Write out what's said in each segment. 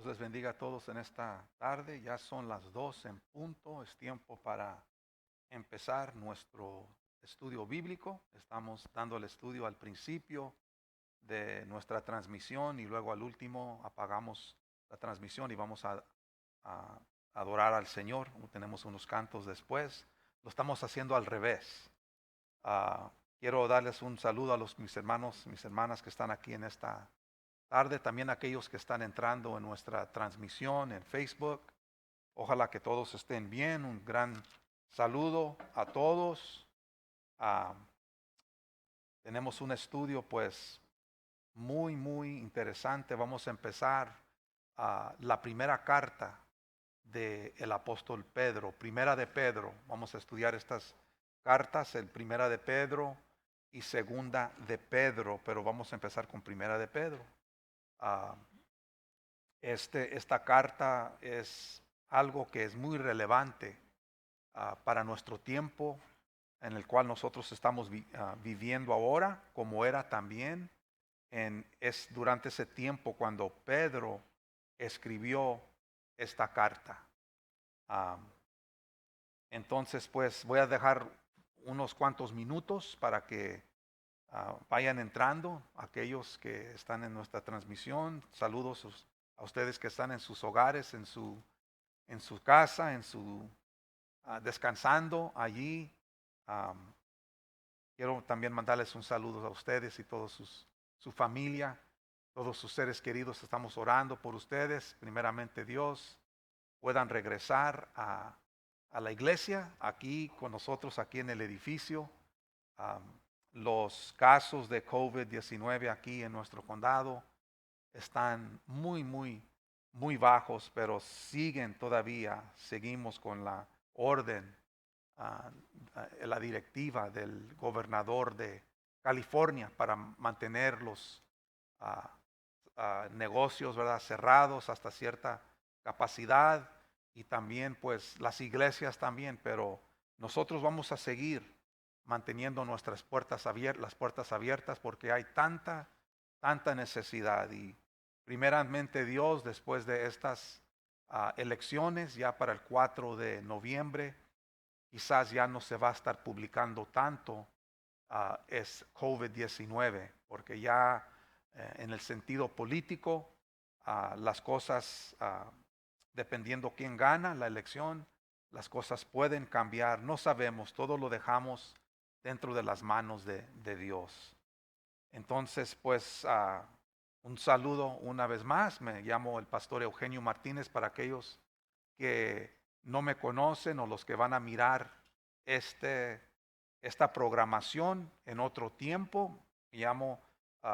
Dios les bendiga a todos en esta tarde. Ya son las 2 en punto. Es tiempo para empezar nuestro estudio bíblico. Estamos dando el estudio al principio de nuestra transmisión y luego al último apagamos la transmisión y vamos a adorar al Señor. Tenemos unos cantos después. Lo estamos haciendo al revés. Ah, Quiero darles un saludo a mis hermanos, mis hermanas que están aquí en esta tarde, también aquellos que están entrando en nuestra transmisión en Facebook. Ojalá que todos estén bien. Un gran saludo a todos. Ah, Tenemos un estudio pues muy interesante. Vamos a empezar la primera carta del apóstol Pedro, primera de Pedro. Vamos a estudiar estas cartas, el primera de Pedro y segunda de Pedro, pero vamos a empezar con primera de Pedro. Ah, esta carta es algo que es muy relevante para nuestro tiempo en el cual nosotros estamos viviendo ahora, como era también es durante ese tiempo cuando Pedro escribió esta carta. Ah, entonces, pues voy a dejar unos cuantos minutos para que vayan entrando aquellos que están en nuestra transmisión. Saludos a ustedes que están en sus hogares, en su casa, descansando allí. Am, Quiero también mandarles un saludo a ustedes y su familia, todos sus seres queridos. Estamos orando por ustedes. Primeramente Dios puedan regresar a la iglesia aquí con nosotros, aquí en el edificio. Am, los casos de COVID-19 aquí en nuestro condado están muy bajos, pero siguen todavía, seguimos con la orden, ah, la directiva del gobernador de California para mantener los ah, negocios, ¿verdad?, cerrados hasta cierta capacidad y también pues las iglesias también, pero nosotros vamos a seguir manteniendo las puertas abiertas porque hay tanta necesidad y primeramente Dios después de estas elecciones ya para el 4 de noviembre quizás ya no se va a estar publicando tanto es COVID-19 porque ya en el sentido político las cosas dependiendo quién gana la elección las cosas pueden cambiar, no sabemos, todo lo dejamos dentro de las manos de Dios. Entonces, pues, un saludo una vez más. Me llamo el pastor Eugenio Martínez para aquellos que no me conocen o los que van a mirar este, esta programación en otro tiempo. Me llamo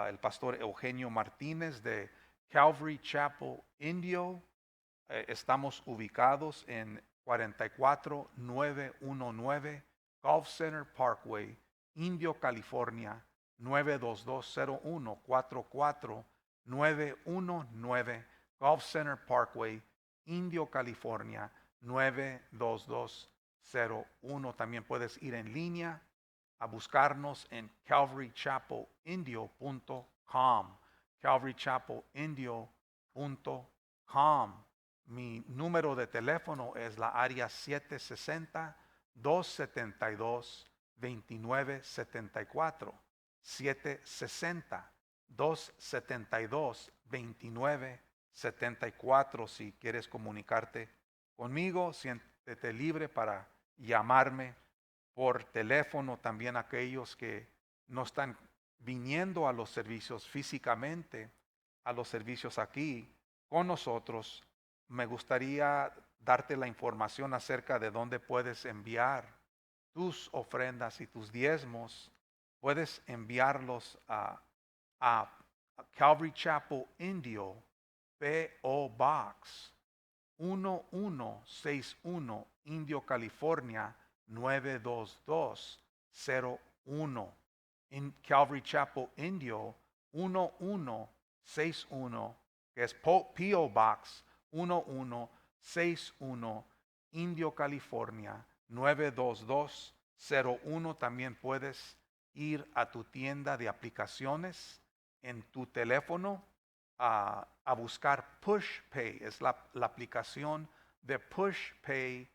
el pastor Eugenio Martínez de Calvary Chapel Indio. Estamos ubicados en 44919 Golf Center Parkway, Indio, California 92201. 44919 Golf Center Parkway, Indio, California 92201. También puedes ir en línea a buscarnos en calvarychapelindio.com. calvarychapelindio.com. Mi número de teléfono es la área 760-272-2974. 760-272-2974. Si quieres comunicarte conmigo, siéntete libre para llamarme por teléfono. También aquellos que no están viniendo a los servicios físicamente, a los servicios aquí con nosotros, me gustaría darte la información acerca de dónde puedes enviar tus ofrendas y tus diezmos. Puedes enviarlos a Calvary Chapel Indio, P.O. Box 1161, Indio, California 92201. En Calvary Chapel Indio 1161, que es P.O. Box 1161, Indio, California 92201. También puedes ir a tu tienda de aplicaciones en tu teléfono a buscar PushPay. Es la aplicación de PushPay.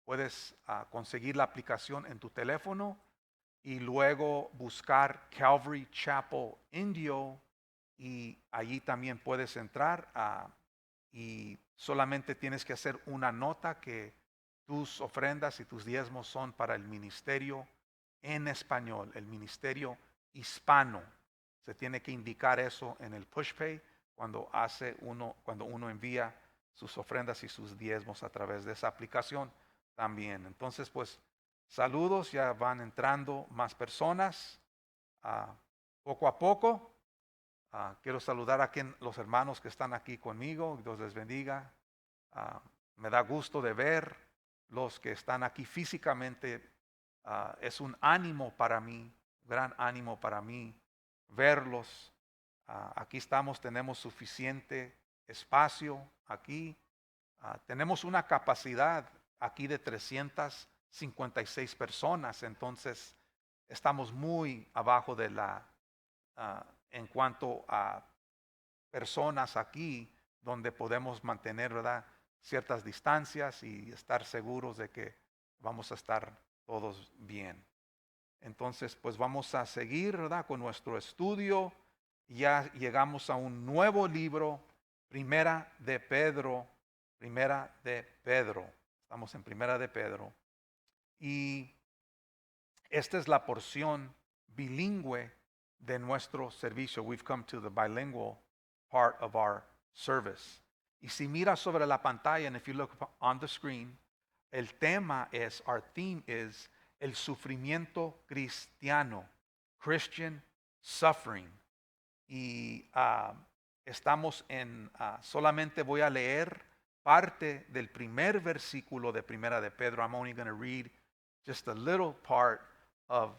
Puedes conseguir la aplicación en tu teléfono y luego buscar Calvary Chapel Indio y allí también puedes entrar y solamente tienes que hacer una nota que tus ofrendas y tus diezmos son para el ministerio en español, el ministerio hispano. Se tiene que indicar eso en el PushPay cuando uno envía sus ofrendas y sus diezmos a través de esa aplicación también. Entonces, pues, saludos, ya van entrando más personas poco a poco. Quiero saludar a los hermanos que están aquí conmigo. Dios les bendiga. Me da gusto de ver los que están aquí físicamente. Es un ánimo para mí, gran ánimo para mí verlos. Aquí estamos, tenemos suficiente espacio aquí. Tenemos una capacidad aquí de 356 personas, entonces estamos muy abajo de en cuanto a personas aquí donde podemos mantener, ¿verdad?, ciertas distancias y estar seguros de que vamos a estar todos bien. Entonces, pues vamos a seguir, ¿verdad?, con nuestro estudio. Ya llegamos a un nuevo libro, Primera de Pedro. Primera de Pedro. Estamos en Primera de Pedro. Y esta es la porción bilingüe de nuestro servicio. We've come to the bilingual part of our service. Y si miras sobre la pantalla, and if you look on the screen, el tema es, our theme is, el sufrimiento cristiano, Christian suffering. Y estamos solamente voy a leer parte del primer versículo de Primera de Pedro. I'm only going to read just a little part of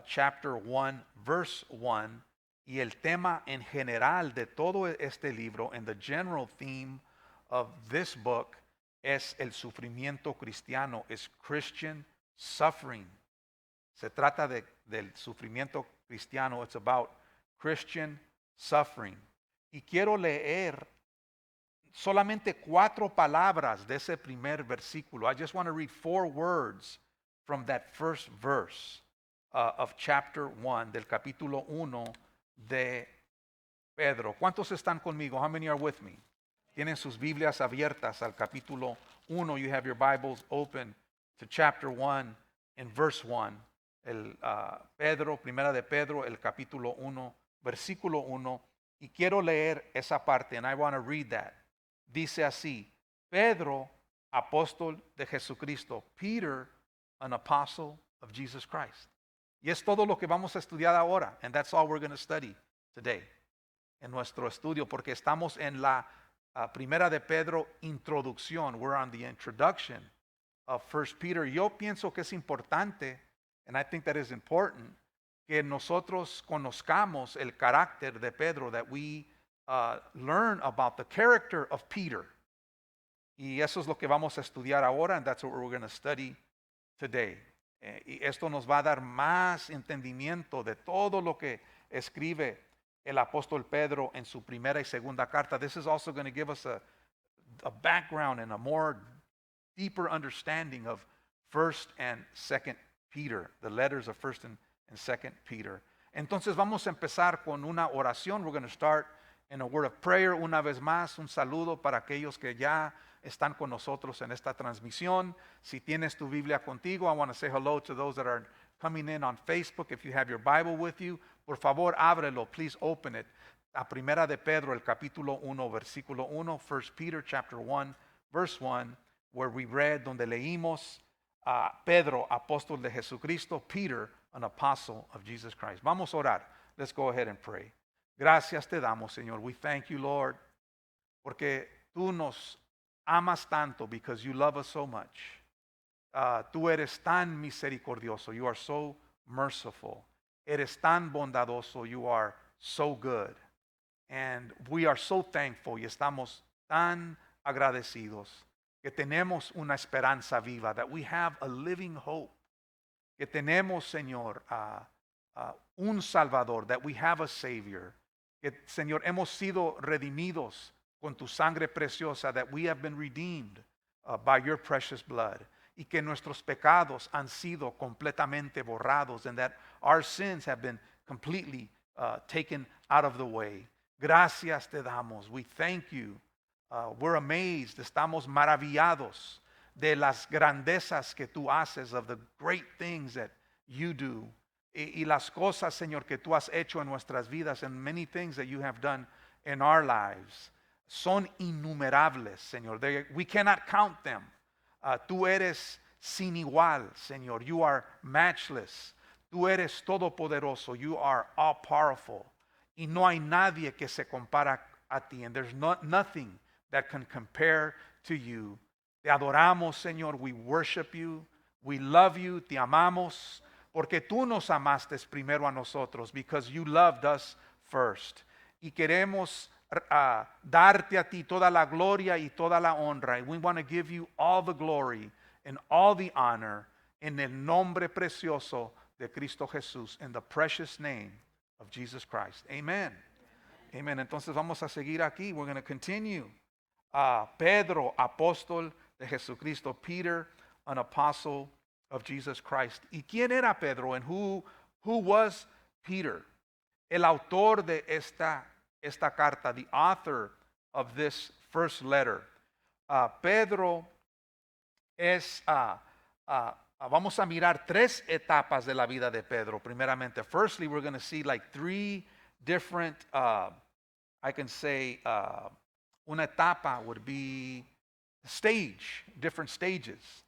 chapter 1, verse 1. Y el tema en general de todo este libro, and the general theme of this book, es el sufrimiento cristiano, es Christian suffering. Se trata del sufrimiento cristiano. It's about Christian suffering. Y quiero leer solamente 4 palabras de ese primer versículo. I just want to read 4 words from that first verse of chapter 1, del capítulo 1 de Pedro. ¿Cuántos están conmigo? How many are with me? Tienen sus Biblias abiertas al capítulo 1. You have your Bibles open to chapter 1 and verse 1. Primera de Pedro, el capítulo 1, versículo 1. Y quiero leer esa parte, and I want to read that. Dice así: Pedro, apóstol de Jesucristo. Peter, an apostle of Jesus Christ. Y es todo lo que vamos a estudiar ahora. And that's all we're going to study today. En nuestro estudio, porque estamos en la Primera de Pedro introducción. We're on the introduction of 1 Peter. Yo pienso que es importante, and I think that is important, que nosotros conozcamos el carácter de Pedro, that we learn about the character of Peter. Y eso es lo que vamos a estudiar ahora, and that's what we're going to study today. Y esto nos va a dar más entendimiento de todo lo que escribe el apóstol Pedro en su primera y segunda carta. This is also going to give us a background and a more deeper understanding of 1st and 2nd Peter, the letters of 1st and 2nd Peter. Entonces vamos a empezar con una oración. We're going to start in a word of prayer. Una vez más, un saludo para aquellos que ya están con nosotros en esta transmisión. Si tienes tu Biblia contigo, I want to say hello to those that are coming in on Facebook. If you have your Bible with you, por favor, ábrelo. Please open it. A Primera de Pedro, el capítulo 1, versículo 1. 1 Peter chapter 1, verse 1, where we read, donde leímos Pedro, apóstol de Jesucristo, Peter, an apostle of Jesus Christ. Vamos a orar. Let's go ahead and pray. Gracias te damos, Señor. We thank you, Lord, porque tú nos amas tanto, because you love us so much. Tú eres tan misericordioso. You are so merciful. Eres tan bondadoso. You are so good. And we are so thankful y estamos tan agradecidos que tenemos una esperanza viva, that we have a living hope, que tenemos, Señor, un Salvador, that we have a Savior, que, Señor, hemos sido redimidos con tu sangre preciosa, that we have been redeemed by your precious blood, y que nuestros pecados han sido completamente borrados, and that our sins have been completely taken out of the way. Gracias te damos. We thank you. We're amazed. Estamos maravillados de las grandezas que tú haces, of the great things that you do. Y las cosas, Señor, que tú has hecho en nuestras vidas, and many things that you have done in our lives, son innumerables, Señor. We cannot count them. Tú eres sin igual, Señor. You are matchless. Tú eres todopoderoso. You are all powerful. Y no hay nadie que se compara a ti. And there's nothing that can compare to you. Te adoramos, Señor. We worship you. We love you. Te amamos. Porque tú nos amaste primero a nosotros. Because you loved us first. Y queremos darte a ti toda la gloria y toda la honra. And we want to give you all the glory and all the honor en el nombre precioso de Cristo Jesús, in the precious name of Jesus Christ. Amen. Amen. Entonces vamos a seguir aquí. We're going to continue. Pedro, apóstol de Jesucristo. Peter, an apostle of Jesus Christ. ¿Y quién era Pedro? And who was Peter? El autor de esta carta, the author of this first letter. Pedro es, vamos a mirar tres etapas de la vida de Pedro. Primeramente, firstly, we're going to see like three different, I can say, una etapa would be stage, different stages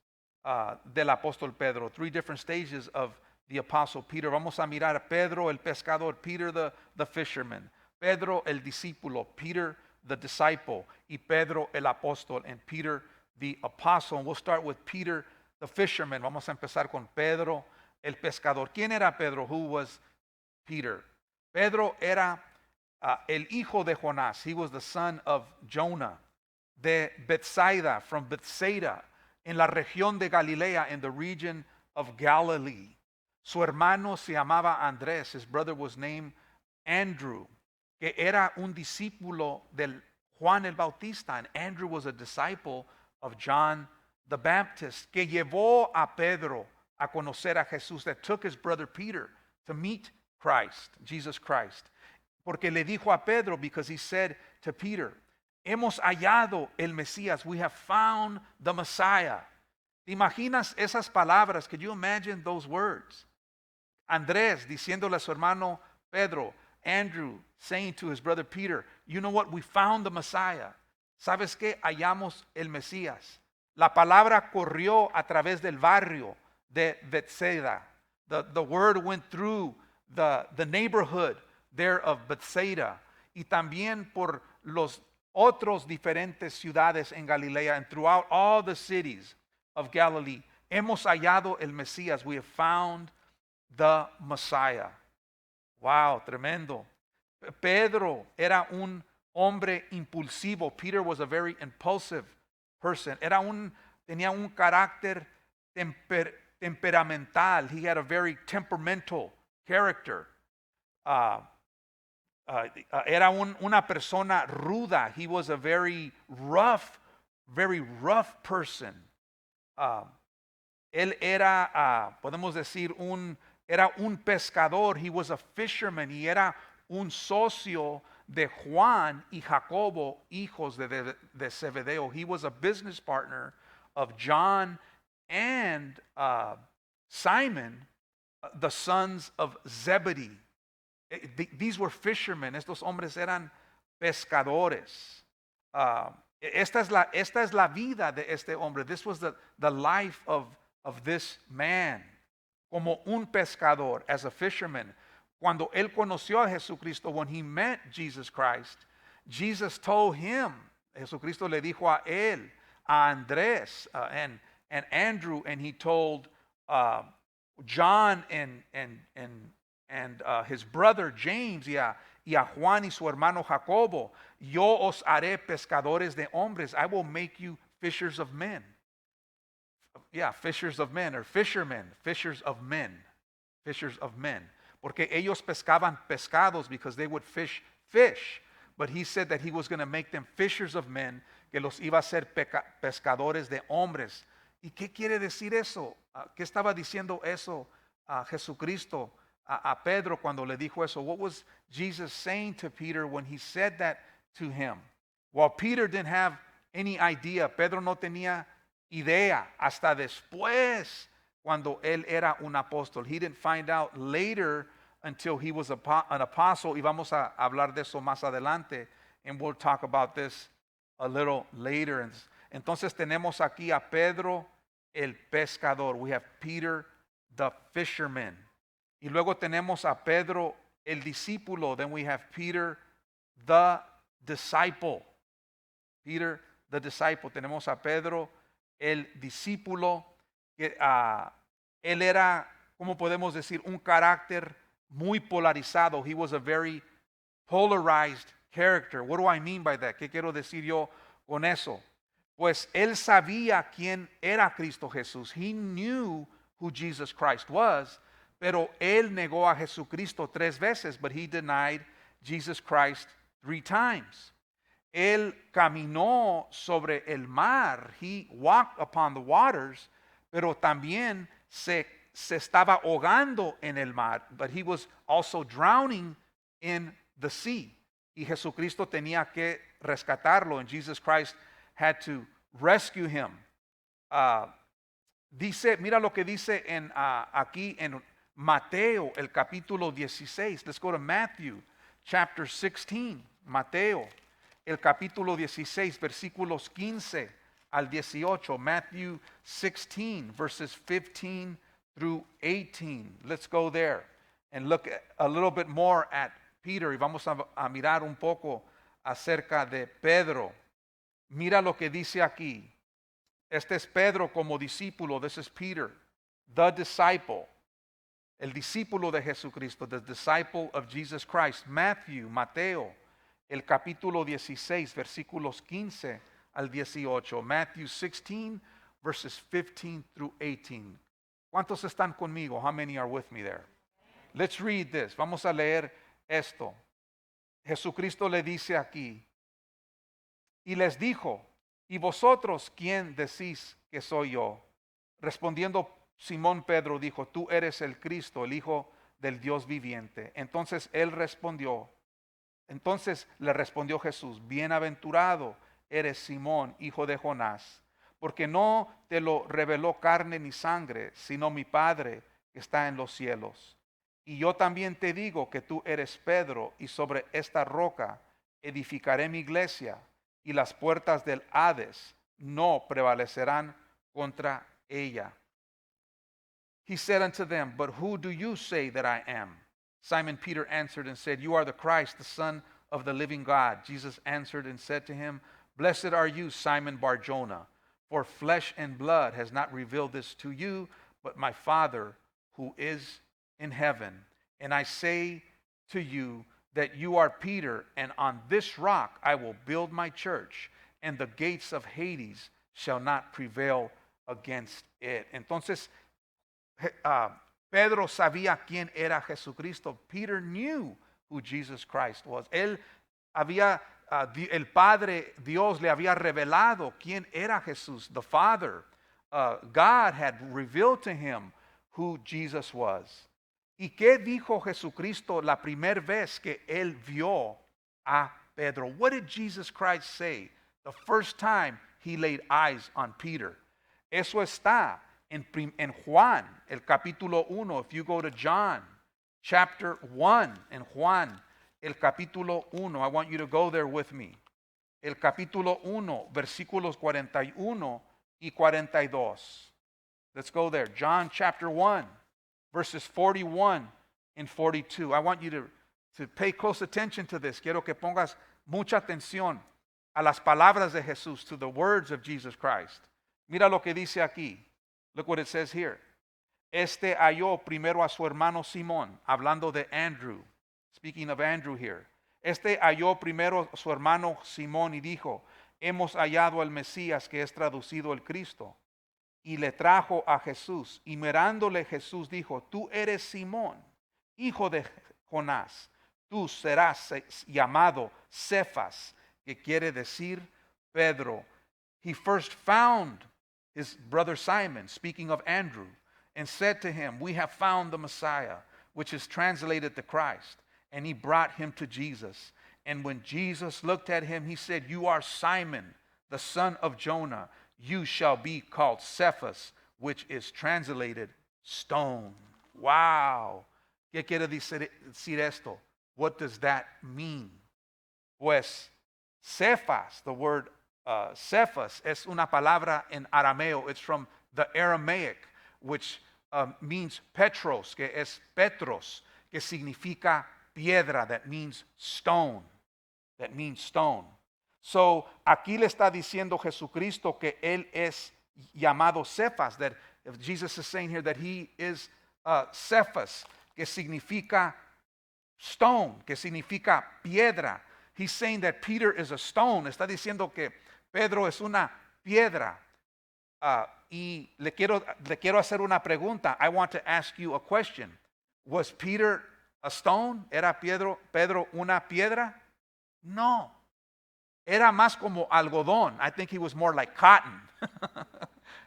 del apóstol Pedro, three different stages of the apostle Peter. Vamos a mirar a Pedro el pescador, Peter the fisherman, Pedro el discípulo, Peter the disciple, y Pedro el apóstol, and Peter the apostle. And we'll start with Peter the fisherman. Vamos a empezar con Pedro el pescador. ¿Quién era Pedro? Who was Peter? Pedro era el hijo de Jonás. He was the son of Jonah, de Bethsaida, from Bethsaida, en la región de Galilea, in the region of Galilee. Su hermano se llamaba Andrés. His brother was named Andrew, que era un discípulo del Juan el Bautista. And Andrew was a disciple of John the Baptist, que llevó a Pedro a conocer a Jesús, that took his brother Peter to meet Christ, Jesus Christ. Porque le dijo a Pedro, because he said to Peter, hemos hallado el Mesías, we have found the Messiah. ¿Te imaginas esas palabras? Could you imagine those words? Andrés diciéndole a su hermano Pedro, Andrew saying to his brother Peter, you know what, we found the Messiah. ¿Sabes qué? Hallamos el Mesías. La palabra corrió a través del barrio de Bethsaida. The word went through the neighborhood there of Bethsaida, y también por los otros diferentes ciudades en Galilea, and throughout all the cities of Galilee. Hemos hallado el Mesías. We have found the Messiah. Wow, tremendo. Pedro era un hombre impulsivo. Peter was a very impulsive person. Tenía un carácter temperamental. He had a very temperamental character. Era una persona ruda. He was a very rough person. Él era, podemos decir, era un pescador. He was a fisherman. Y era un socio de Juan y Jacobo, hijos de Zebedeo. He was a business partner of John and Simon, the sons of Zebedee. These were fishermen. Estos hombres eran pescadores. Esta es la vida de este hombre. This was the life of this man. Como un pescador, as a fisherman. Cuando él conoció a Jesucristo, when he met Jesus Christ, Jesus told him, Jesucristo le dijo a él, a Andrés and Andrew, and he told John and his brother James y a Juan y su hermano Jacobo, yo os haré pescadores de hombres. I will make you fishers of men. Yeah, fishers of men, or fishermen, fishers of men. Porque ellos pescaban pescados, because they would fish fish, but he said that he was going to make them fishers of men, que los iba a hacer pescadores de hombres. ¿Y qué quiere decir eso? ¿Qué estaba diciendo eso a Jesucristo, a Pedro cuando le dijo eso? What was Jesus saying to Peter when he said that to him? Well, Peter didn't have any idea. Pedro no tenía idea hasta después cuando él era un apóstol. He didn't find out later until he was an apostle. Y vamos a hablar de eso más adelante. And we'll talk about this a little later. Entonces tenemos aquí a Pedro el pescador. We have Peter the fisherman. Y luego tenemos a Pedro el discípulo. Then we have Peter the disciple. Peter the disciple. Tenemos a Pedro el discípulo. Que él era, ¿cómo podemos decir? Un carácter muy polarizado. He was a very polarized character. What do I mean by that? ¿Qué quiero decir yo con eso? Pues él sabía quién era Cristo Jesús. He knew who Jesus Christ was, pero él negó a Jesucristo 3 veces, but he denied Jesus Christ 3 times. Él caminó sobre el mar. He walked upon the waters, pero también se estaba ahogando en el mar, but he was also drowning in the sea. Y Jesucristo tenía que rescatarlo, and Jesus Christ had to rescue him. Mira lo que dice aquí en Mateo, el capítulo 16. Let's go to Matthew, chapter 16. Mateo, el capítulo 16, versículos 15 al 18. Matthew 16, verses 15 through 18. Let's go there and look a little bit more at Peter. Y vamos a mirar un poco acerca de Pedro. Mira lo que dice aquí. Este es Pedro como discípulo. This is Peter, the disciple. El discípulo de Jesucristo, the disciple of Jesus Christ. Mateo, el capítulo 16, versículos 15 al 18. Matthew 16, verses 15 through 18. ¿Cuántos están conmigo? How many are with me there? Let's read this. Vamos a leer esto. Jesucristo le dice aquí, y les dijo, ¿y vosotros quién decís que soy yo? Respondiendo Simón Pedro dijo, tú eres el Cristo, el Hijo del Dios viviente. Entonces le respondió Jesús, bienaventurado eres Simón, hijo de Jonás, porque no te lo reveló carne ni sangre, sino mi Padre que está en los cielos. Y yo también te digo que tú eres Pedro, y sobre esta roca edificaré mi iglesia, y las puertas del Hades no prevalecerán contra ella. He said unto them, but who do you say that I am? Simon Peter answered and said, you are the Christ, the Son of the living God. Jesus answered and said to him, blessed are you, Simon Bar-Jonah, for flesh and blood has not revealed this to you, but my Father who is in heaven. And I say to you that you are Peter, and on this rock I will build my church, and the gates of Hades shall not prevail against it. Entonces, Pedro sabía quién era Jesucristo. Peter knew who Jesus Christ was. Él había, el Padre Dios le había revelado quién era Jesús. The Father, God had revealed to him who Jesus was. ¿Y qué dijo Jesucristo la primera vez que él vio a Pedro? What did Jesus Christ say the first time he laid eyes on Peter? Eso está en Juan, el capítulo 1. If you go to John, chapter 1, en Juan, el capítulo 1. I want you to go there with me. El capítulo 1, versículos 41 y 42. Let's go there. John chapter 1, verses 41 and 42. I want you to pay close attention to this. Quiero que pongas mucha atención a las palabras de Jesús, to the words of Jesus Christ. Mira lo que dice aquí. Look what it says here. Este halló primero a su hermano Simón, hablando de Andrew. Speaking of Andrew here. Este halló primero a su hermano Simón y dijo, hemos hallado al Mesías, que es traducido el Cristo. Y le trajo a Jesús. Y mirándole Jesús dijo, tú eres Simón, hijo de Jonás, tú serás llamado Cefas, que quiere decir Pedro. He first found his brother Simon, speaking of Andrew, and said to him, we have found the Messiah, which is translated the Christ. And he brought him to Jesus. And when Jesus looked at him, he said, you are Simon, the son of Jonah. You shall be called Cephas, which is translated stone. Wow. ¿Qué quiere decir esto? What does that mean? Pues, Cephas, the word Cephas, es una palabra en arameo. It's from the Aramaic, which means Petros, que es Petros, que significa piedra, that means stone. That means stone. So, aquí le está diciendo Jesucristo que él es llamado Cephas, that Jesus is saying here that he is Cephas, que significa stone, que significa piedra. He's saying that Peter is a stone. Está diciendo que Pedro es una piedra. Y le quiero hacer una pregunta. I want to ask you a question. Was Peter a stone? ¿Era Pedro una piedra? No. Era más como algodón. I think he was more like cotton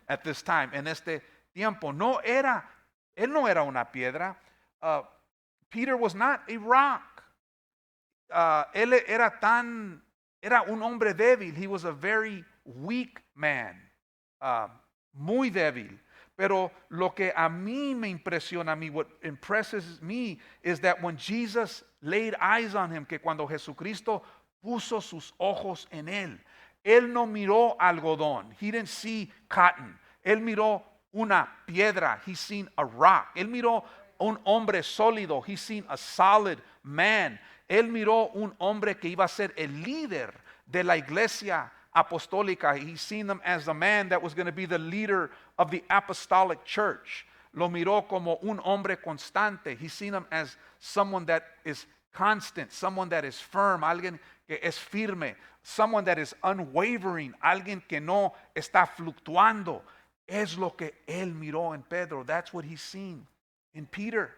at this time. En este tiempo. Él no era una piedra. Peter was not a rock. Él era un hombre débil. He was a very weak man. Muy débil. Pero lo que a mí me impresiona, what impresses me is that when Jesus laid eyes on him, que cuando Jesucristo puso sus ojos en él no miró algodón. He didn't see cotton. Él miró una piedra. He seen a rock. Él miró un hombre sólido. He seen a solid man. Él miró un hombre que iba a ser el líder de la iglesia apostólica. He seen them as the man that was going to be the leader of the apostolic church. Lo miró como un hombre constante. He seen him as someone that is constant, someone that is firm, alguien que es firme, someone that is unwavering, alguien que no está fluctuando. Es lo que él miró en Pedro. That's what he's seen in Peter.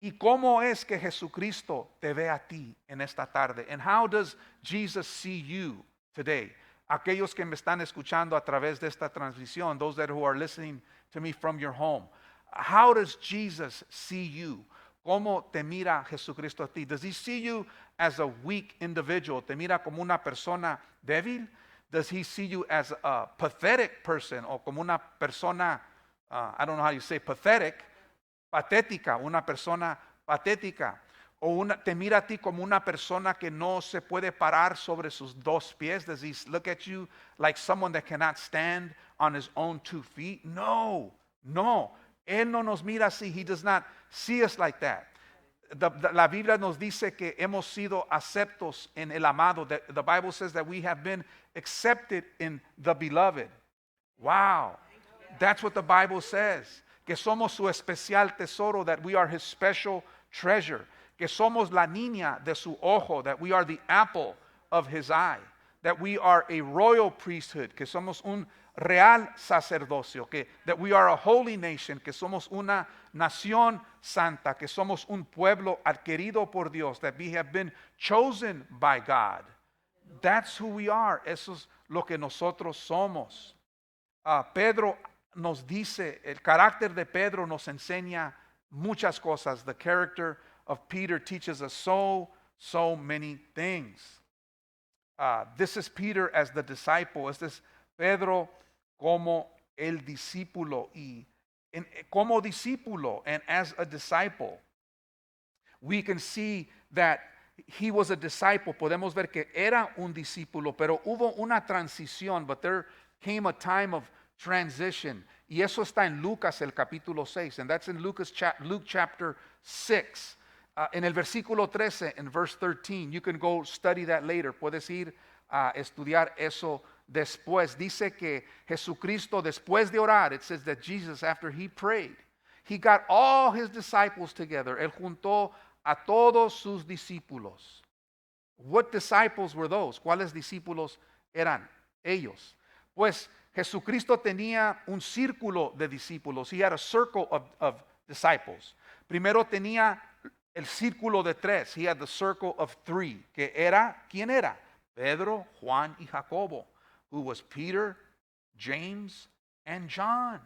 ¿Y cómo es que Jesucristo te ve a ti en esta tarde? And how does Jesus see you today? Aquellos que me están escuchando a través de esta transmisión, those that who are listening to me from your home, how does Jesus see you? ¿Cómo te mira Jesucristo a ti? Does he see you as a weak individual? ¿Te mira como una persona débil? Does he see you as a pathetic person o como una persona, I don't know how you say pathetic, patética, una persona patética? O te mira a ti como una persona que no se puede parar sobre sus dos pies? Does he look at you like someone that cannot stand on his own 2 feet? No. Él no nos mira así. He does not see us like that. La Biblia nos dice que hemos sido aceptos en el amado. The Bible says that we have been accepted in the beloved. Wow. That's what the Bible says. Que somos su especial tesoro, that we are his special treasure. Que somos la niña de su ojo, that we are the apple of his eye. That we are a royal priesthood, que somos un real sacerdocio, that we are a holy nation, que somos una nación santa, que somos un pueblo adquirido por Dios, that we have been chosen by God. That's who we are. Eso es lo que nosotros somos. Pedro nos dice, el carácter de Pedro nos enseña muchas cosas. The character of Peter teaches us so many things. This is Peter as the disciple. Este es Pedro como el discípulo. Y como discípulo and as a disciple, we can see that he was a disciple. Podemos ver que era un discípulo, pero hubo una transición, but there came a time of transition. Y eso está en Lucas el capítulo 6, and that's in Luke chapter 6. En el versículo 13, in verse 13, you can go study that later. Puedes ir a estudiar eso después. Dice que Jesucristo, después de orar, it says that Jesus, after he prayed, he got all his disciples together. Él juntó a todos sus discípulos. What disciples were those? ¿Cuáles discípulos eran ellos? Pues Jesucristo tenía un círculo de discípulos. He had a circle of disciples. Primero tenía el círculo de tres. He had the circle of three. Que era, ¿quién era? Pedro, Juan y Jacobo. Who was Peter, James, and John.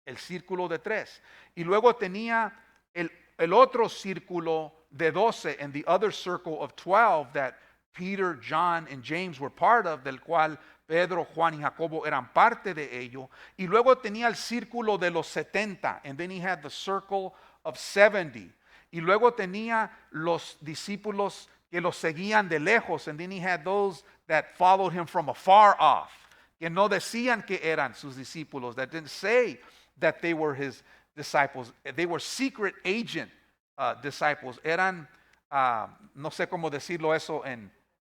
El círculo de tres. Y luego tenía el otro círculo de 12, and the other circle of 12 that Peter, John, and James were part of, del cual Pedro, Juan y Jacobo eran parte de ello. Y luego tenía el círculo de los 70, and then he had the circle of 70. Y luego tenía los discípulos que los seguían de lejos, and then he had those that followed him from afar off, que no decían que eran sus discípulos, that didn't say that they were his disciples. They were secret agent disciples. Eran, no sé cómo decirlo eso en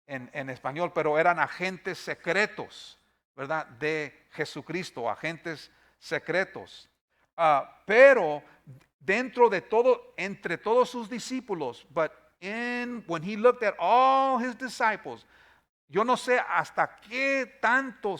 español, pero eran agentes secretos, ¿verdad? De Jesucristo, agentes secretos. Pero dentro de todo, entre todos sus discípulos, but when he looked at all his disciples, yo no sé hasta qué tanto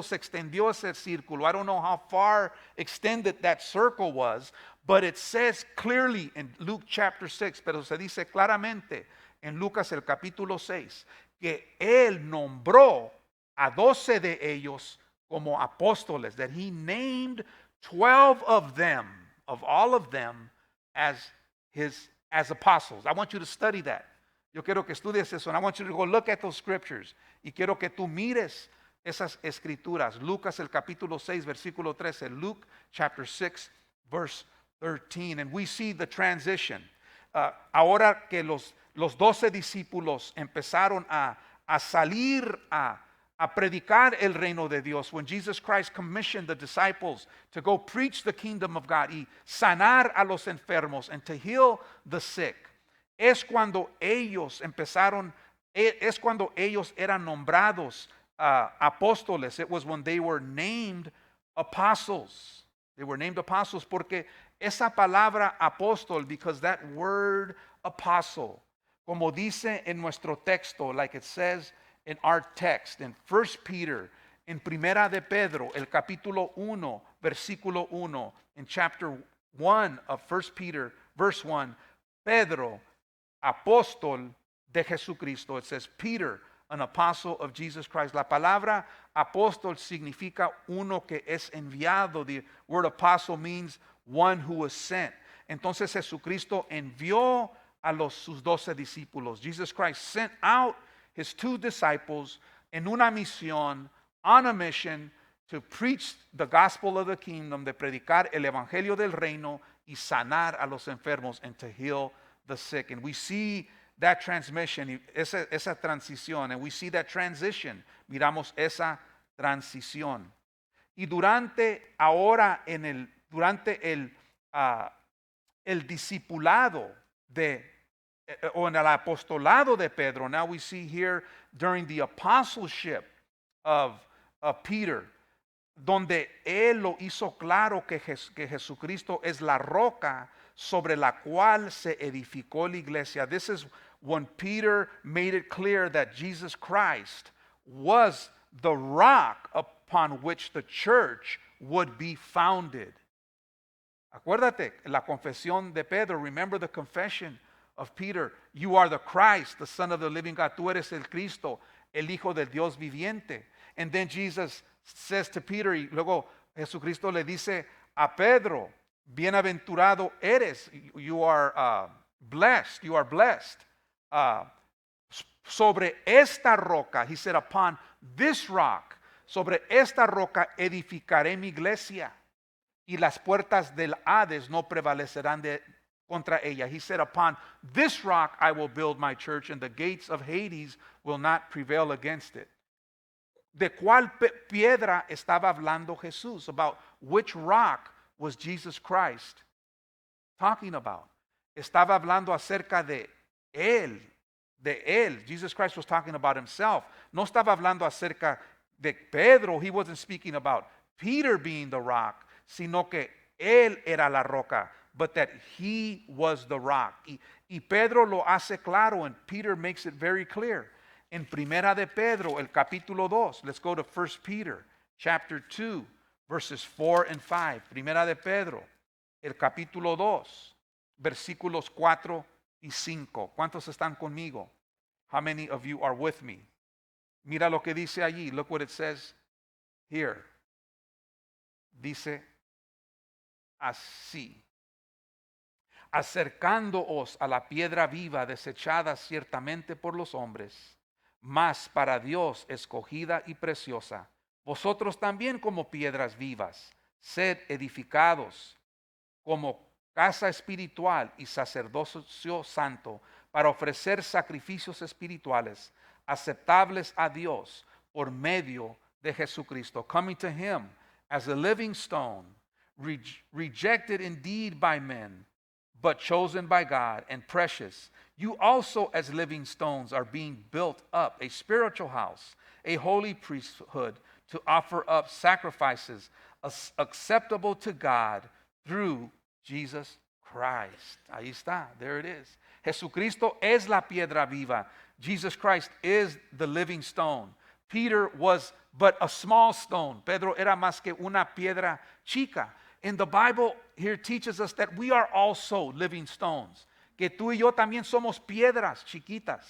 se extendió ese círculo. I don't know how far extended that circle was, but it says clearly in Luke chapter 6, pero se dice claramente en Lucas el capítulo 6, que él nombró a 12 de ellos como apóstoles, that he named 12 of them, of all of them, as apostles. I want you to study that. Yo quiero que estudies eso, and I want you to go look at those scriptures. Y quiero que tú mires esas escrituras. Lucas el capítulo 6, versículo 13. Luke chapter 6, verse 13. And we see the transition. Ahora que los 12 discípulos empezaron a salir a predicar el reino de Dios, when Jesus Christ commissioned the disciples to go preach the kingdom of God y sanar a los enfermos and to heal the sick, es cuando ellos eran nombrados apóstoles. It was when they were named apostles. They were named apostles porque esa palabra apóstol, because that word apostle, como dice en nuestro texto, like it says in our text, in 1 Peter, en Primera de Pedro, el capítulo 1, versículo 1, in chapter 1 of 1 Peter, verse 1, Pedro, apóstol de Jesucristo. It says Peter, an apostle of Jesus Christ. La palabra apóstol significa uno que es enviado. The word apostle means one who was sent. Entonces Jesucristo envió a sus 12 discípulos. Jesus Christ sent out his 2 disciples en una misión, on a mission, to preach the gospel of the kingdom, de predicar el evangelio del reino y sanar a los enfermos, and to heal the sick. And we see that transmission, esa transición, and we see that transition. Miramos esa transición. Y durante el discipulado o en el apostolado de Pedro, now we see here during the apostleship of Peter, donde él lo hizo claro que Jesucristo es la roca sobre la cual se edificó la iglesia. This is when Peter made it clear that Jesus Christ was the rock upon which the church would be founded. Acuérdate, la confesión de Pedro. Remember the confession of Peter. You are the Christ, the Son of the living God. Tú eres el Cristo, el Hijo del Dios viviente. And then Jesus says to Peter, y luego Jesucristo le dice a Pedro, bienaventurado eres. You are blessed. You are blessed. Sobre esta roca, he said, upon this rock, sobre esta roca edificaré mi iglesia, y las puertas del Hades no prevalecerán contra ella. He said, upon this rock I will build my church, and the gates of Hades will not prevail against it. ¿De cuál piedra estaba hablando Jesús? About which rock was Jesus Christ talking about? Estaba hablando acerca de él. Jesus Christ was talking about himself. No estaba hablando acerca de Pedro. He wasn't speaking about Peter being the rock, sino que él era la roca, but that he was the rock. Y Pedro lo hace claro, and Peter makes it very clear. En Primera de Pedro, el capítulo 2. Let's go to 1 Peter, chapter 2, verses 4 and 5. Primera de Pedro, el capítulo 2, versículos 4 y 5. ¿Cuántos están conmigo? How many of you are with me? Mira lo que dice allí. Look what it says here. Dice así: acercándoos a la piedra viva desechada ciertamente por los hombres, mas para Dios escogida y preciosa. Vosotros también como piedras vivas, sed edificados como casa espiritual y sacerdocio santo para ofrecer sacrificios espirituales aceptables a Dios por medio de Jesucristo. Coming to him as a living stone, rejected indeed by men, but chosen by God and precious. You also as living stones are being built up, a spiritual house, a holy priesthood, to offer up sacrifices acceptable to God through Jesus Christ. Ahí está, there it is. Jesucristo es la piedra viva. Jesus Christ is the living stone. Peter was but a small stone. Pedro era más que una piedra chica. And the Bible here teaches us that we are also living stones. Que tú y yo también somos piedras chiquitas.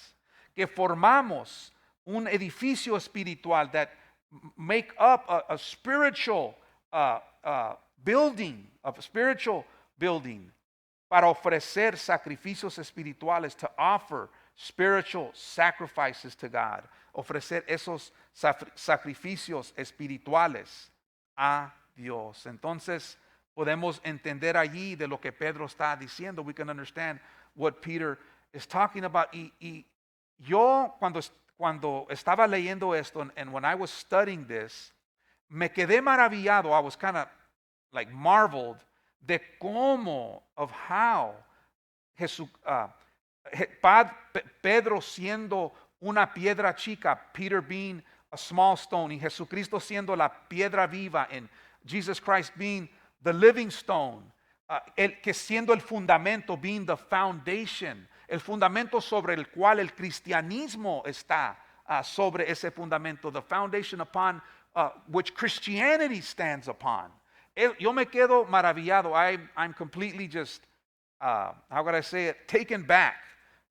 Que formamos un edificio espiritual that make up a spiritual building, of spiritual building, para ofrecer sacrificios espirituales, to offer spiritual sacrifices to God, ofrecer esos sacrificios espirituales a Dios. Entonces podemos entender allí de lo que Pedro está diciendo. We can understand what Peter is talking about. Y yo cuando estaba leyendo esto, and when I was studying this, me quedé maravillado. I was kind of like marveled de cómo, of how Pedro siendo una piedra chica, Peter being a small stone, y Jesucristo siendo la piedra viva, and Jesus Christ being the living stone, que siendo el fundamento, being the foundation, el fundamento sobre el cual el cristianismo está, sobre ese fundamento, the foundation upon which Christianity stands upon. Yo me quedo maravillado. I'm completely just, how could I say it, taken back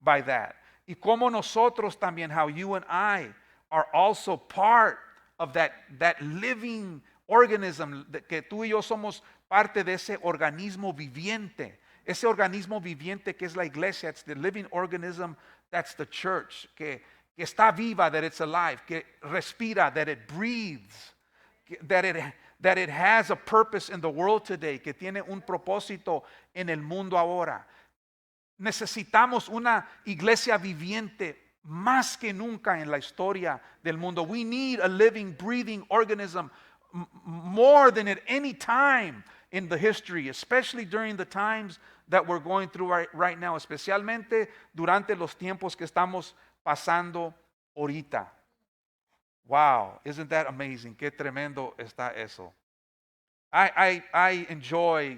by that. Y como nosotros también, how you and I are also part of that living organism, que tú y yo somos parte de ese organismo viviente. Ese organismo viviente que es la iglesia, it's the living organism, that's the church, que está viva, that it's alive, que respira, that it breathes, that it has a purpose in the world today, que tiene un propósito en el mundo ahora. Necesitamos una iglesia viviente más que nunca en la historia del mundo. We need a living, breathing organism more than at any time in the history, especially during the times that we're going through right now, especialmente durante los tiempos que estamos pasando ahorita. Wow, isn't that amazing? Qué tremendo está eso. I enjoy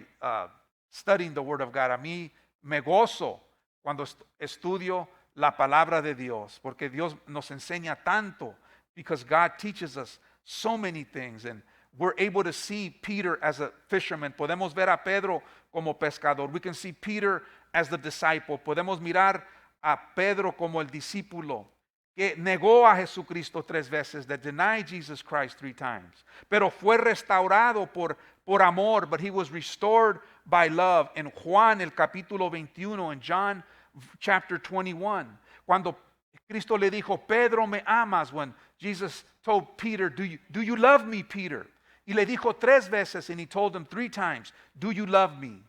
studying the Word of God. A mí me gozo cuando estudio la palabra de Dios, porque Dios nos enseña tanto, because God teaches us so many things, and we're able to see Peter as a fisherman. Podemos ver a Pedro como pescador. We can see Peter as the disciple. Podemos mirar a Pedro como el discípulo que negó a Jesucristo 3 veces, that denied Jesus Christ 3 times. Pero fue restaurado por amor, but he was restored by love. En Juan el capítulo 21, en John chapter 21, cuando Cristo le dijo, Pedro, ¿me amas? When Jesus told Peter, do you love me, Peter? Y le dijo 3 veces, and he told him 3 times, do you love me?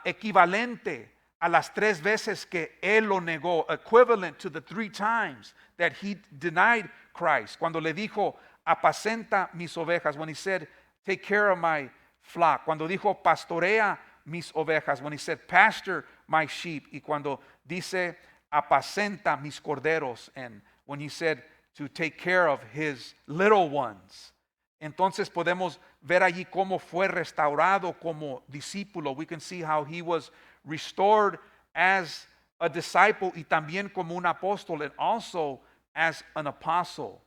Equivalente a las 3 veces que él lo negó, equivalent to the 3 times that he denied Christ. Cuando le dijo, apacenta mis ovejas, when he said, take care of my flock. Cuando dijo, pastorea mis ovejas, when he said, pasture my sheep. Y cuando dice, apacenta mis corderos, and when he said, to take care of his little ones. Entonces podemos ver allí cómo fue restaurado como discípulo. We can see how he was restored as a disciple, y también como un apóstol, and also as an apostle.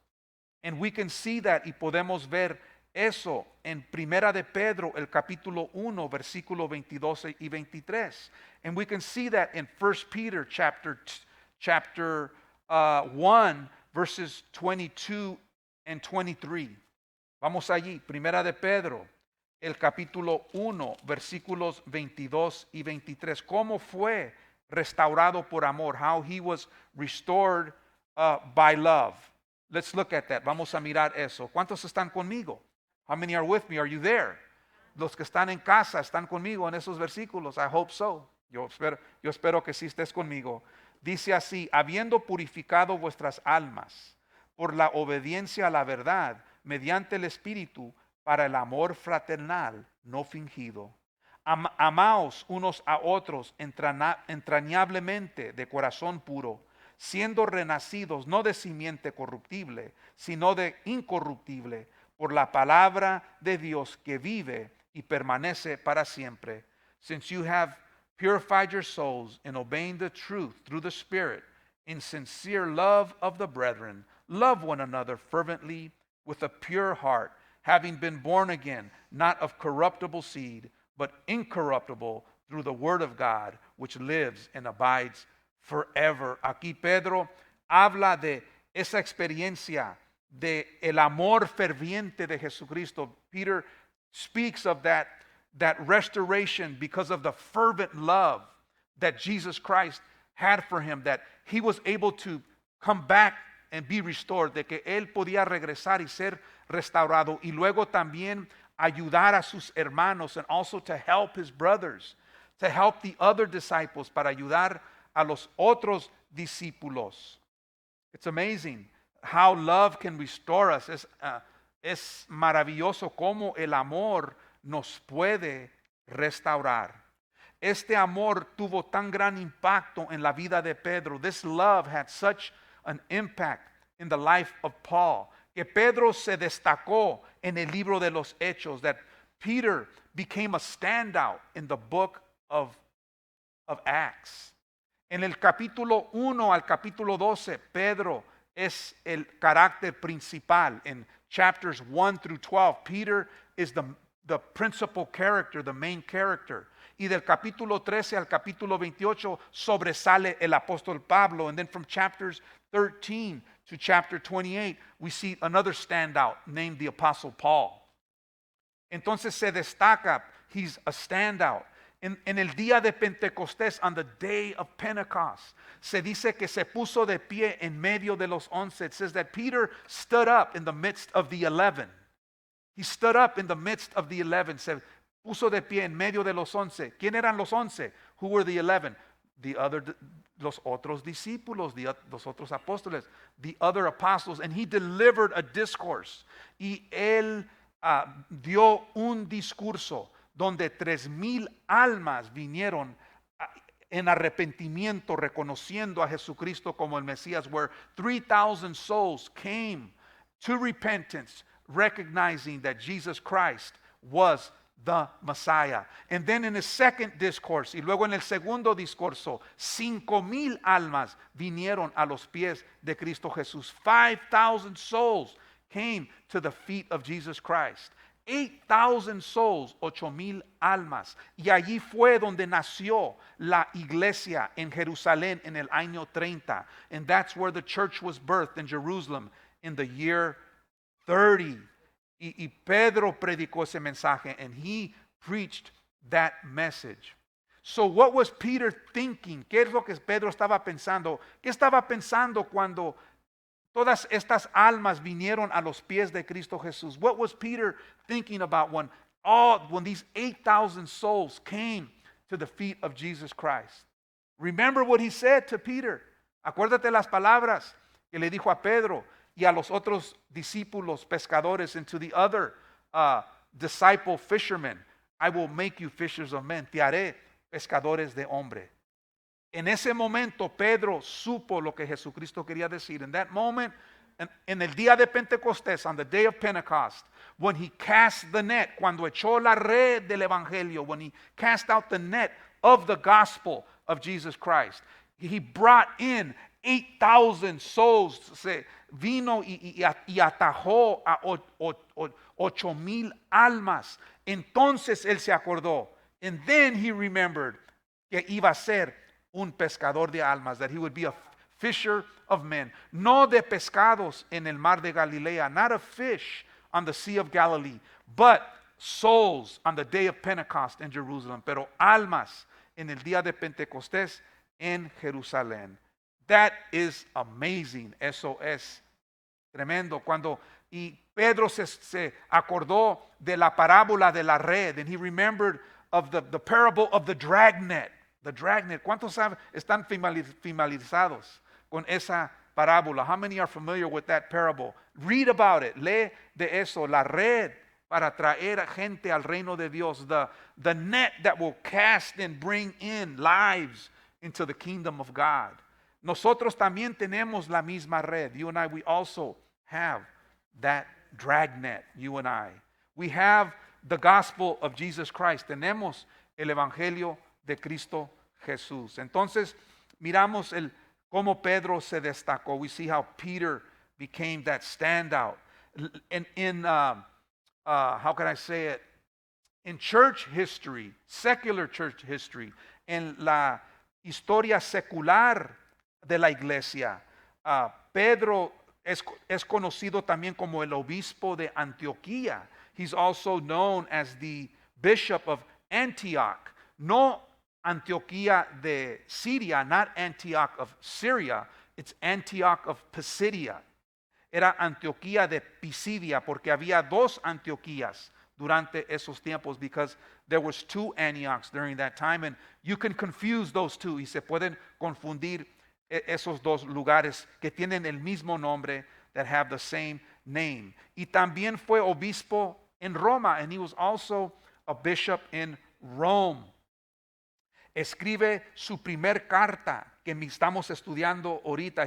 And we can see that, y podemos ver eso en Primera de Pedro, el capítulo 1, versículo 22 y 23. And we can see that in 1 Peter chapter 1, verses 22 and 23. Vamos allí, Primera de Pedro, el capítulo 1, versículos 22 y 23. ¿Cómo fue restaurado por amor? How he was restored by love. Let's look at that. Vamos a mirar eso. ¿Cuántos están conmigo? How many are with me? Are you there? Los que están en casa, ¿están conmigo en esos versículos? I hope so. Yo espero que sí estés conmigo. Dice así, habiendo purificado vuestras almas por la obediencia a la verdad, mediante el Espíritu, para el amor fraternal no fingido. Amaos unos a otros entrañablemente de corazón puro, siendo renacidos no de simiente corruptible, sino de incorruptible, por la palabra de Dios que vive y permanece para siempre. Since you have purified your souls in obeying the truth through the Spirit, in sincere love of the brethren, love one another fervently with a pure heart, having been born again, not of corruptible seed, but incorruptible through the word of God, which lives and abides forever. Aquí Pedro habla de esa experiencia de el amor ferviente de Jesucristo. Peter speaks of that restoration because of the fervent love that Jesus Christ had for him, that he was able to come back and be restored, de que él podía regresar y ser restaurado, y luego también ayudar a sus hermanos, and also to help his brothers, to help the other disciples, para ayudar a los otros discípulos. It's amazing how love can restore us. Es maravilloso cómo el amor nos puede restaurar. Este amor tuvo tan gran impacto en la vida de Pedro. This love had such an impact in the life of Paul, que Pedro se destacó en el libro de los Hechos, that Peter became a standout in the book of Acts. En el capítulo 1 al capítulo 12, Pedro es el carácter principal. In chapters 1 through 12, Peter is the principal character, the main character. Y del capítulo 13 al capítulo 28 sobresale el apóstol Pablo. And then from chapters 13 to chapter 28, we see another standout named the apostle Paul. Entonces se destaca, he's a standout. En el día de Pentecostés, on the day of Pentecost, se dice que se puso de pie en medio de los 11. It says that Peter stood up in the midst of the 11. He stood up in the midst of the 11. Se puso de pie en medio de los 11. ¿Quién eran los 11? Who were the 11? Los otros discípulos, los otros apóstoles, the other apostles. And he delivered a discourse. Y él dio un discurso donde 3,000 almas vinieron en arrepentimiento, reconociendo a Jesucristo como el Mesías, where 3,000 souls came to repentance, recognizing that Jesus Christ was the Messiah. And then in the second discourse, y luego en el segundo discurso, 5,000 almas vinieron a los pies de Cristo Jesús. 5,000 souls came to the feet of Jesus Christ. 8,000 souls, 8,000 almas. Y allí fue donde nació la iglesia en Jerusalén en el año 30. And that's where the church was birthed in Jerusalem in the year 30. Y Pedro predicó ese mensaje, and he preached that message. So what was Peter thinking? ¿Qué es lo que Pedro estaba pensando? ¿Qué estaba pensando cuando todas estas almas vinieron a los pies de Cristo Jesús? What was Peter thinking about when these 8,000 souls came to the feet of Jesus Christ? Remember what he said to Peter. Acuérdate las palabras que le dijo a Pedro y a los otros discípulos pescadores, and to the other disciple fishermen. I will make you fishers of men. Te haré pescadores de hombre. En ese momento Pedro supo lo que Jesucristo quería decir. In that moment, en el día de Pentecostés, on the day of Pentecost, when he cast the net, cuando echó la red del evangelio, when he cast out the net of the gospel of Jesus Christ, he brought in 8,000 souls. Se vino y atajó a 8,000 almas. Entonces él se acordó. And then he remembered que iba a ser un pescador de almas, that he would be a fisher of men. No de pescados en el mar de Galilea, not of fish on the Sea of Galilee, but souls on the day of Pentecost in Jerusalem, pero almas en el día de Pentecostés en Jerusalén. That is amazing. Eso es tremendo. Y Pedro se acordó de la parábola de la red, and he remembered of the parable of the dragnet. The dragnet. ¿Cuántos están familiarizados con esa parábola? How many are familiar with that parable? Read about it. Lee de eso. La red para traer a gente al reino de Dios. The net that will cast and bring in lives into the kingdom of God. Nosotros también tenemos la misma red. You and I, we also have that dragnet. You and I. We have the gospel of Jesus Christ. Tenemos el evangelio de Cristo Jesús. Entonces, miramos cómo Pedro se destacó. We see how Peter became that standout. How can I say it? In church history, secular church history, en la historia secular de la iglesia, Pedro es conocido también como el obispo de Antioquía. He's also known as the bishop of Antioch. No Antioquía de Siria, not Antioch of Syria. It's Antioch of Pisidia. Era Antioquía de Pisidia porque había dos Antioquías durante esos tiempos, because there was two Antiochs during that time, and you can confuse those two y se pueden confundir esos dos lugares que tienen el mismo nombre, that have the same name. Y también fue obispo en Roma, and he was also a bishop in Rome. Escribe su primer carta que estamos estudiando ahorita.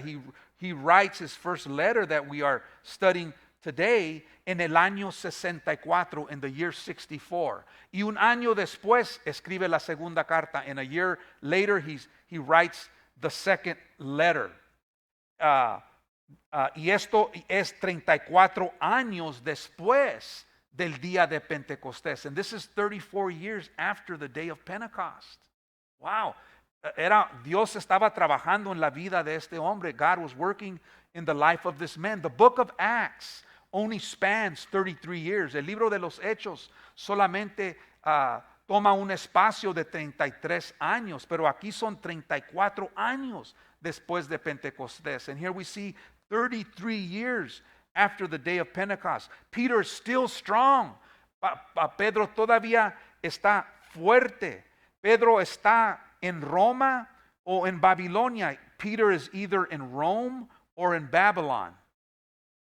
He writes his first letter that we are studying today en el año 64, in the year 64. Y un año después escribe la segunda carta. And a year later he writes the second letter. Y esto es 34 años después del día de Pentecostés. And this is 34 years after the day of Pentecost. Wow. Dios estaba trabajando en la vida de este hombre. God was working in the life of this man. The book of Acts only spans 33 years. El libro de los Hechos solamente toma un espacio de 33 años, pero aquí son 34 años después de Pentecostés. And here we see 33 years after the day of Pentecost. Peter is still strong. Pedro todavía está fuerte. Pedro está en Roma o en Babilonia. Peter is either in Rome or in Babylon.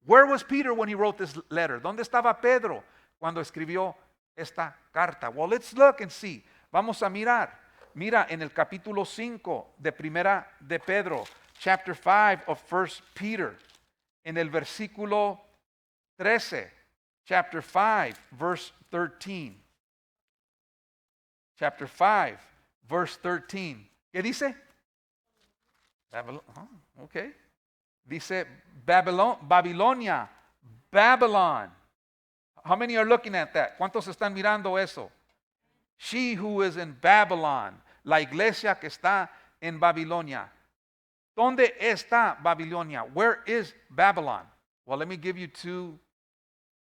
Where was Peter when he wrote this letter? ¿Dónde estaba Pedro cuando escribió esta carta? Well, let's look and see. Vamos a mirar. Mira en el capítulo 5 de Primera de Pedro, chapter 5 of 1 Peter, en el versículo 13, chapter 5, verse 13. Chapter 5, verse 13. ¿Qué dice? Okay. Dice Babilonia, Babylon. How many are looking at that? ¿Cuántos están mirando eso? She who is in Babylon, la iglesia que está en Babilonia. ¿Dónde está Babilonia? Where is Babylon? Well, let me give you two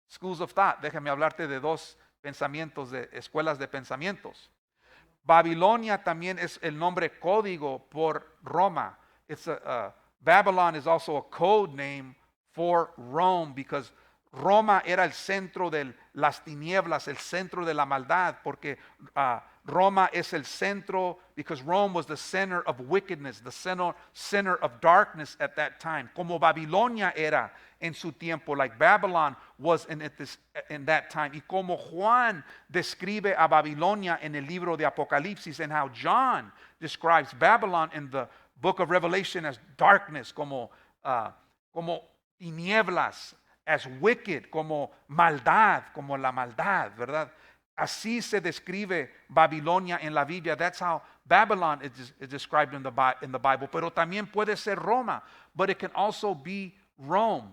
schools of thought. Déjame hablarte de dos pensamientos, de escuelas de pensamientos. Babilonia también es el nombre código por Roma. Babylon is also a code name for Rome, because Roma era el centro de las tinieblas, el centro de la maldad, porque Roma es el centro, because Rome was the center of wickedness, the center of darkness at that time. Como Babilonia era en su tiempo, like Babylon was in that time. Y como Juan describe a Babilonia en el libro de Apocalipsis, and how John describes Babylon in the book of Revelation as darkness, como tinieblas, as wicked, como maldad, como la maldad, ¿verdad? Así se describe Babilonia en la Biblia. That's how Babylon is described in the Bible. Pero también puede ser Roma, but it can also be Rome.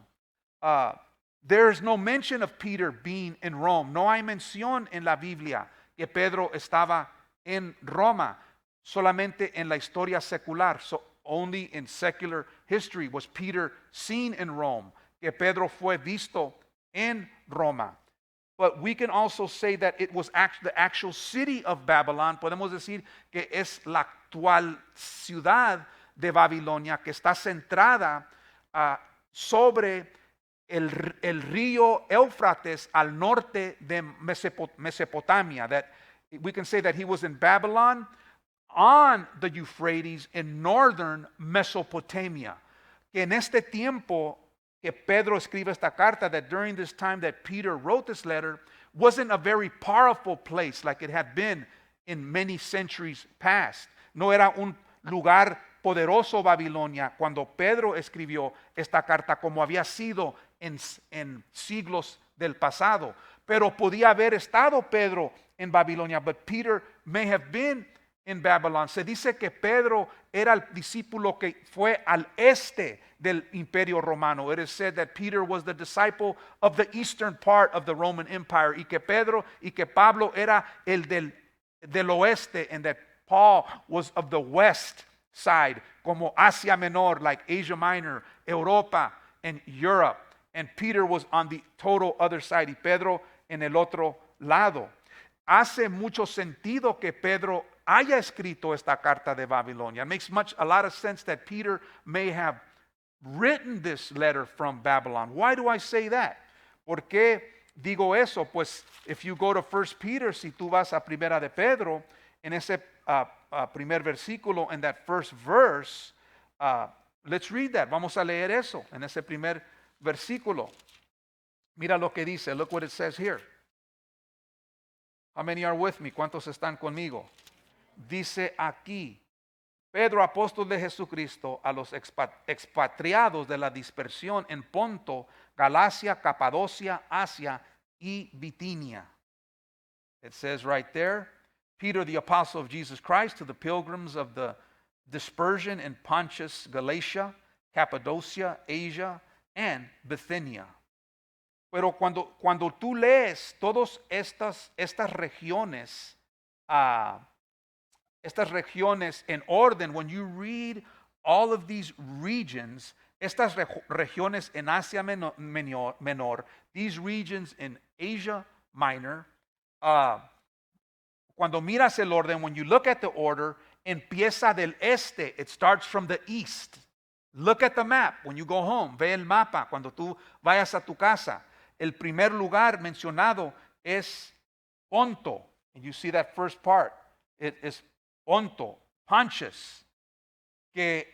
There is no mention of Peter being in Rome. No hay mención en la Biblia que Pedro estaba en Roma. Solamente en la historia secular. So only in secular history was Peter seen in Rome. Que Pedro fue visto en Roma. But we can also say that it was the actual city of Babylon. Podemos decir que es la actual ciudad de Babilonia que está centrada sobre el río Éufrates al norte de Mesopotamia. That we can say that he was in Babylon on the Euphrates in northern Mesopotamia. Que en este tiempo que Pedro escribe esta carta, that during this time that Peter wrote this letter, wasn't a very powerful place like it had been in many centuries past. No era un lugar poderoso Babilonia cuando Pedro escribió esta carta como había sido en siglos del pasado. Pero podía haber estado Pedro en Babilonia, but Peter may have been in Babylon. Se dice que Pedro era el discípulo que fue al este del Imperio Romano. It is said that Peter was the disciple of the eastern part of the Roman Empire. Y que Pablo era el del oeste, and that Paul was of the west side, como Asia Menor, like Asia Minor, Europa, and Europe. And Peter was on the total other side, y Pedro en el otro lado. Hace mucho sentido que Pedro haya escrito esta carta de Babilonia. It makes a lot of sense that Peter may have written this letter from Babylon. Why do I say that? ¿Por qué digo eso? Pues if you go to 1 Peter, si tú vas a Primera de Pedro, en ese primer versículo, in that first verse, let's read that. Vamos a leer eso en ese primer versículo. Mira lo que dice. Look what it says here. How many are with me? ¿Cuántos están conmigo? Dice aquí, Pedro, apóstol de Jesucristo, a los expatriados de la dispersión en Ponto, Galacia, Capadocia, Asia y Bitinia. It says right there, Peter, the apostle of Jesus Christ, to the pilgrims of the dispersion in Pontus, Galatia, Cappadocia, Asia, and Bithynia. Pero cuando tú lees todas estas regiones, en orden, when you read all of these regions, estas regiones en Asia Menor, these regions in Asia Minor, cuando miras el orden, when you look at the order, empieza del este, it starts from the east. Look at the map when you go home, ve el mapa cuando tú vayas a tu casa. El primer lugar mencionado es Ponto, and you see that first part, it is Ponto, Pontus, que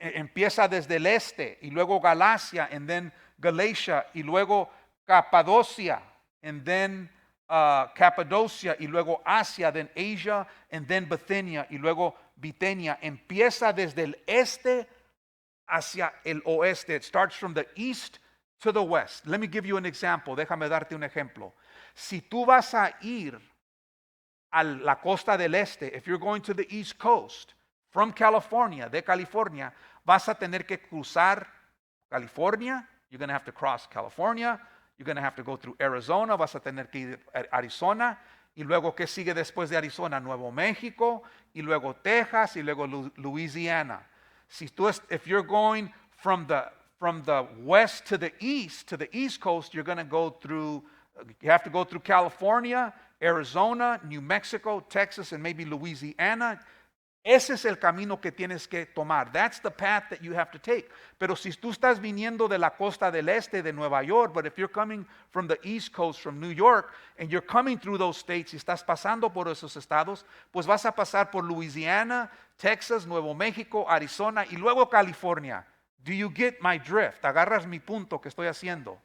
empieza desde el este, y luego Galacia, and then Galatia, y luego Capadocia, and then Cappadocia, y luego Asia, then Asia, and then Bithynia, y luego Bithynia. Empieza desde el este hacia el oeste. It starts from the east to the west. Let me give you an example. Déjame darte un ejemplo. Si tú vas a ir a la costa del este, if you're going to the east coast from California, de California, vas a tener que cruzar California. You're going to have to cross California. You're going to have to go through Arizona. Vas a tener que ir a Arizona. Y luego, ¿qué sigue después de Arizona? Nuevo México. Y luego Texas. Y luego Louisiana. If you're going from the west to the east coast, you're going to go through, you have to go through California, Arizona, New Mexico, Texas, and maybe Louisiana. Ese es el camino que tienes que tomar. That's the path that you have to take. Pero si tú estás viniendo de la costa del este de Nueva York, but if you're coming from the east coast, from New York, and you're coming through those states, y estás pasando por esos estados, pues vas a pasar por Louisiana, Texas, Nuevo México, Arizona, y luego California. Do you get my drift? ¿Agarras mi punto que estoy haciendo?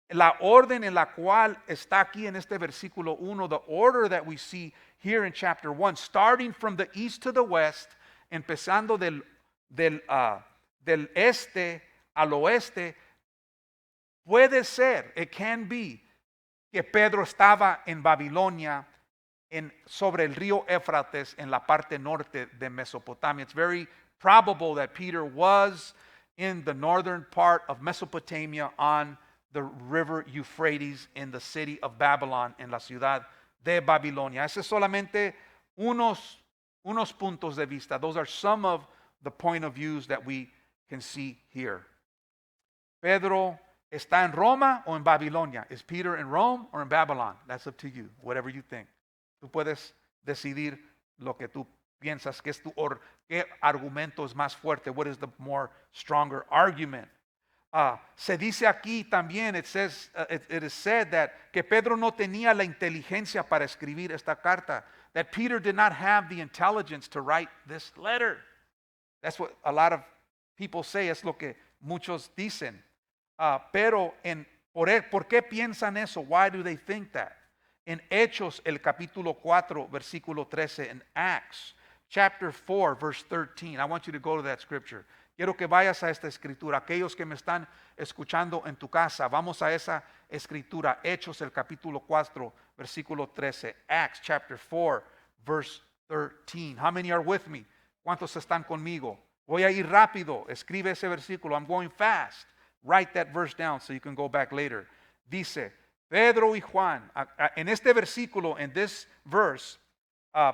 La orden en la cual está aquí en este versículo 1, the order that we see here in chapter 1, starting from the east to the west, empezando del este al oeste, puede ser, it can be, que Pedro estaba en Babilonia, sobre el río Éufrates, en la parte norte de Mesopotamia. It's very probable that Peter was in the northern part of Mesopotamia on the river Euphrates in the city of Babylon, en la ciudad de Babilonia. Ese es solamente unos puntos de vista. Those are some of the point of views that we can see here. Pedro está en Roma o en Babilonia. Is Peter in Rome or in Babylon? That's up to you, whatever you think. Tú puedes decidir lo que tú piensas que es qué argumento es más fuerte. What is the more stronger argument? Se dice aquí también, it is said that que Pedro no tenía la inteligencia para escribir esta carta. That Peter did not have the intelligence to write this letter. That's what a lot of people say. Es lo que muchos dicen. Pero ¿por qué piensan eso? Why do they think that? En Hechos, el capítulo 4, versículo 13, en Acts, chapter 4, verse 13. I want you to go to that scripture. Quiero que vayas a esta escritura. Aquellos que me están escuchando en tu casa, vamos a esa escritura. Hechos, el capítulo 4, versículo 13. Acts, chapter 4, verse 13. How many are with me? ¿Cuántos están conmigo? Voy a ir rápido. Escribe ese versículo. I'm going fast. Write that verse down so you can go back later. Dice, Pedro y Juan, en este versículo, en this verse,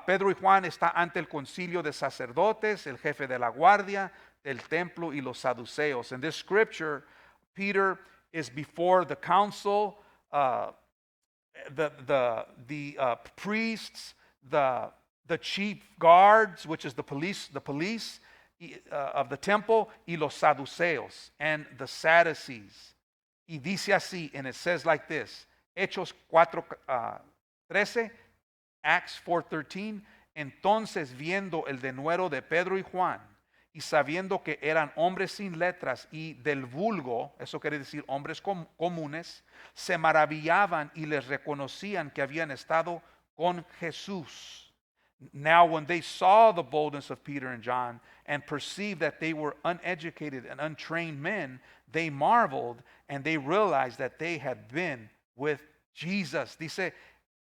Pedro y Juan está ante el concilio de sacerdotes, el jefe de la guardia, del templo y los saduceos. In this scripture, Peter is before the council, the priests, the chief guards, which is the police of the temple, y los saduceos, and the Sadducees. Y dice así, and it says like this, Hechos 4:13, Acts 4:13, entonces viendo el denuero de Pedro y Juan, y sabiendo que eran hombres sin letras y del vulgo, eso quiere decir hombres comunes, se maravillaban y les reconocían que habían estado con Jesús. Now when they saw the boldness of Peter and John and perceived that they were uneducated and untrained men, they marveled and they realized that they had been with Jesus. Dice,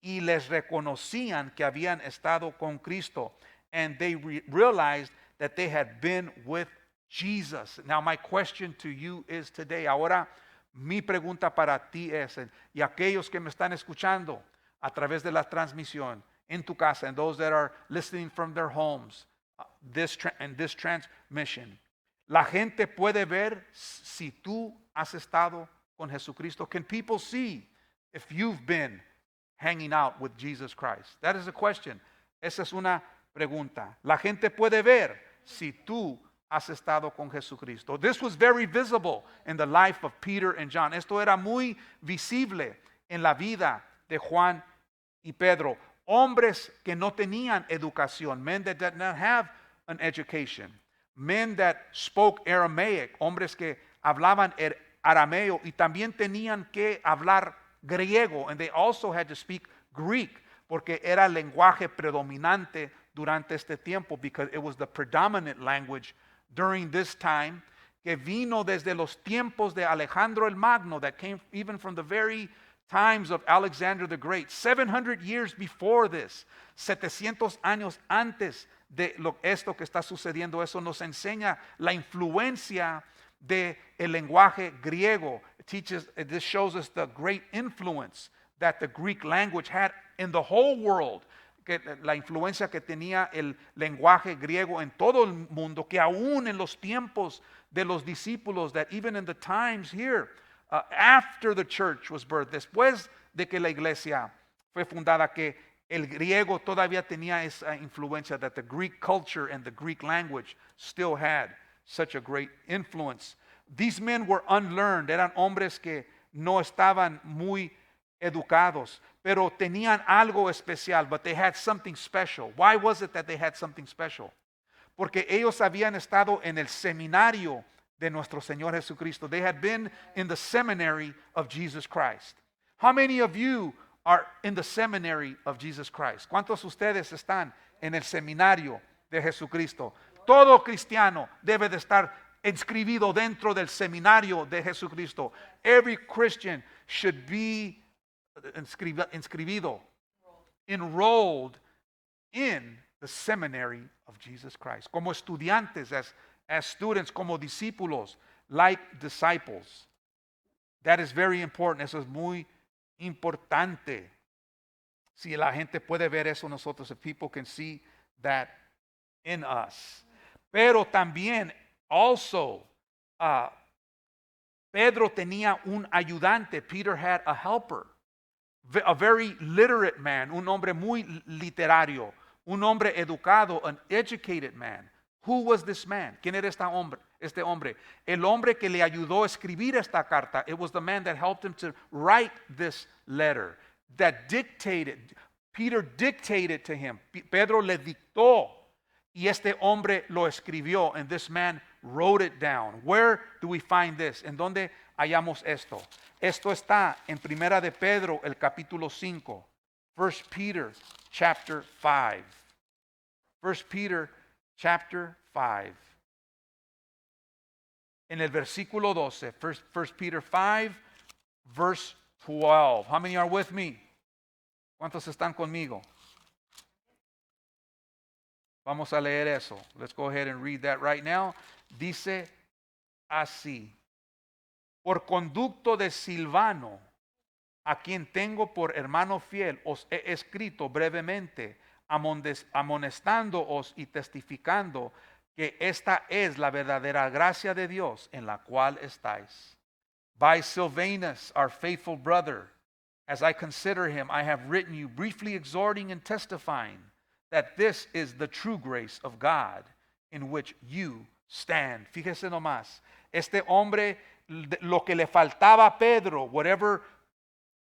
y les reconocían que habían estado con Cristo. And they realized that they had been with Jesus. Now my question to you is today. Ahora mi pregunta para ti es, y aquellos que me están escuchando a través de la transmisión, in tu casa, and those that are listening from their homes, this transmission. La gente puede ver si tú has estado con Jesucristo. Can people see if you've been hanging out with Jesus Christ? That is a question. Esa es una pregunta. La gente puede ver si tú has estado con Jesucristo. This was very visible in the life of Peter and John. Esto era muy visible en la vida de Juan y Pedro. Hombres que no tenían educación, men that did not have an education, men that spoke Aramaic, hombres que hablaban arameo y también tenían que hablar griego, and they also had to speak Greek, porque era el lenguaje predominante durante este tiempo, because it was the predominant language during this time, que vino desde los tiempos de Alejandro el Magno, that came even from the very times of Alexander the Great, 700 years before this, 700 años antes de esto que está sucediendo. Eso nos enseña la influencia del lenguaje griego. This shows us the great influence that the Greek language had in the whole world, que la influencia que tenía el lenguaje griego en todo el mundo, que aún en los tiempos de los discípulos, that even in the times here, after the church was birthed, después de que la iglesia fue fundada, que el griego todavía tenía esa influencia, that the Greek culture and the Greek language still had such a great influence. These men were unlearned, eran hombres que no estaban muy educados, pero tenían algo especial, but they had something special. Why was it that they had something special? Porque ellos habían estado en el seminario de nuestro Señor Jesucristo. They had been in the seminary of Jesus Christ. How many of you are in the seminary of Jesus Christ? ¿Cuántos de ustedes están en el seminario de Jesucristo? Todo cristiano debe de estar inscribido dentro del seminario de Jesucristo. Every Christian should be inscribido, enrolled in the seminary of Jesus Christ. Como estudiantes, as students, como discípulos, like disciples. That is very important. Eso es muy importante. Si la gente puede ver eso nosotros, if people can see that in us. Pero también, also, Pedro tenía un ayudante. Peter had a helper. A very literate man, un hombre muy literario, un hombre educado, an educated man. Who was this man? ¿Quién era este hombre? El hombre que le ayudó a escribir esta carta. It was the man that helped him to write this letter. That dictated. Peter dictated to him. Pedro le dictó. Y este hombre lo escribió. And this man wrote it down. Where do we find this? ¿En dónde hallamos esto? Esto está en Primera de Pedro, el capítulo 5. 1 Peter chapter 5. 1 Peter chapter 5. En el versículo 12. 1 Peter 5, verse 12. How many are with me? ¿Cuántos están conmigo? Vamos a leer eso. Let's go ahead and read that right now. Dice así. Por conducto de Silvano, a quien tengo por hermano fiel, os he escrito brevemente, amonestándoos y testificando que esta es la verdadera gracia de Dios en la cual estáis. By Silvanus, our faithful brother, as I consider him, I have written you briefly exhorting and testifying that this is the true grace of God in which you stand. Fíjese nomás, este hombre, lo que le faltaba a Pedro, whatever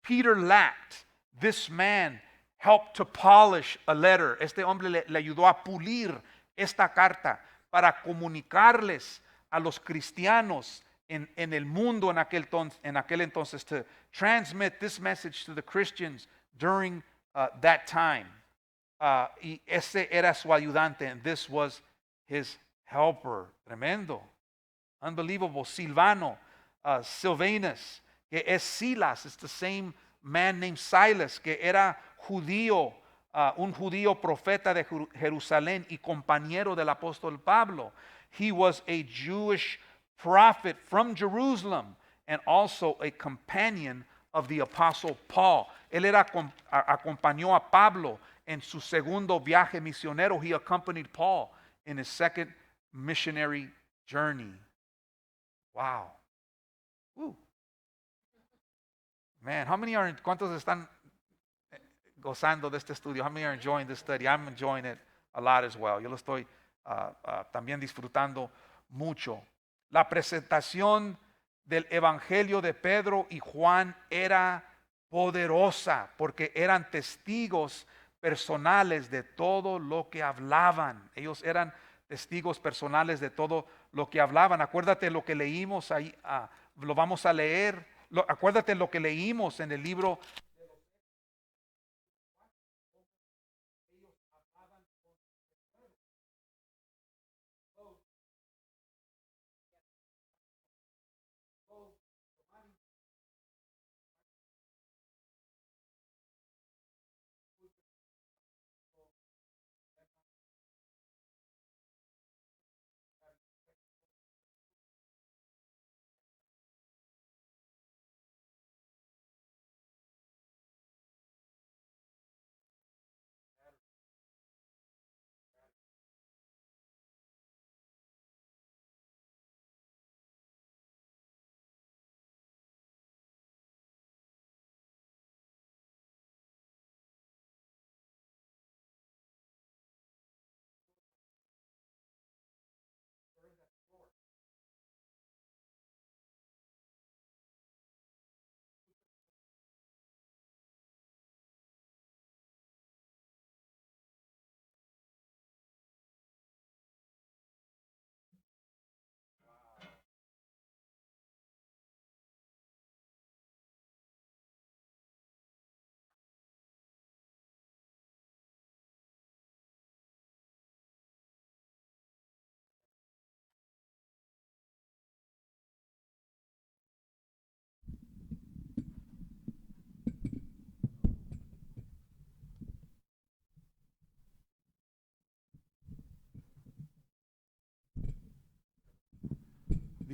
Peter lacked, this man helped to polish a letter. Este hombre le ayudó a pulir esta carta para comunicarles a los cristianos en el mundo en aquel entonces, to transmit this message to the Christians during that time. Y ese era su ayudante, and this was his helper. Tremendo. Unbelievable. Silvano, Silvanus, que es Silas, it's the same man named Silas, que era judío, un judío profeta de Jerusalén y compañero del apóstol Pablo. He was a Jewish prophet from Jerusalem and also a companion of the apostle Paul. Él acompañó a Pablo en su segundo viaje misionero. He accompanied Paul in his second missionary journey. Wow. Ooh. Man, ¿cuántos están gozando de este estudio? How many are enjoying this study? I'm enjoying it a lot as well. Yo lo estoy también disfrutando mucho. La presentación del Evangelio de Pedro y Juan era poderosa porque eran testigos personales de todo lo que hablaban. Ellos eran testigos personales de todo lo que hablaban. Acuérdate lo que leímos ahí, lo vamos a leer. Acuérdate lo que leímos en el libro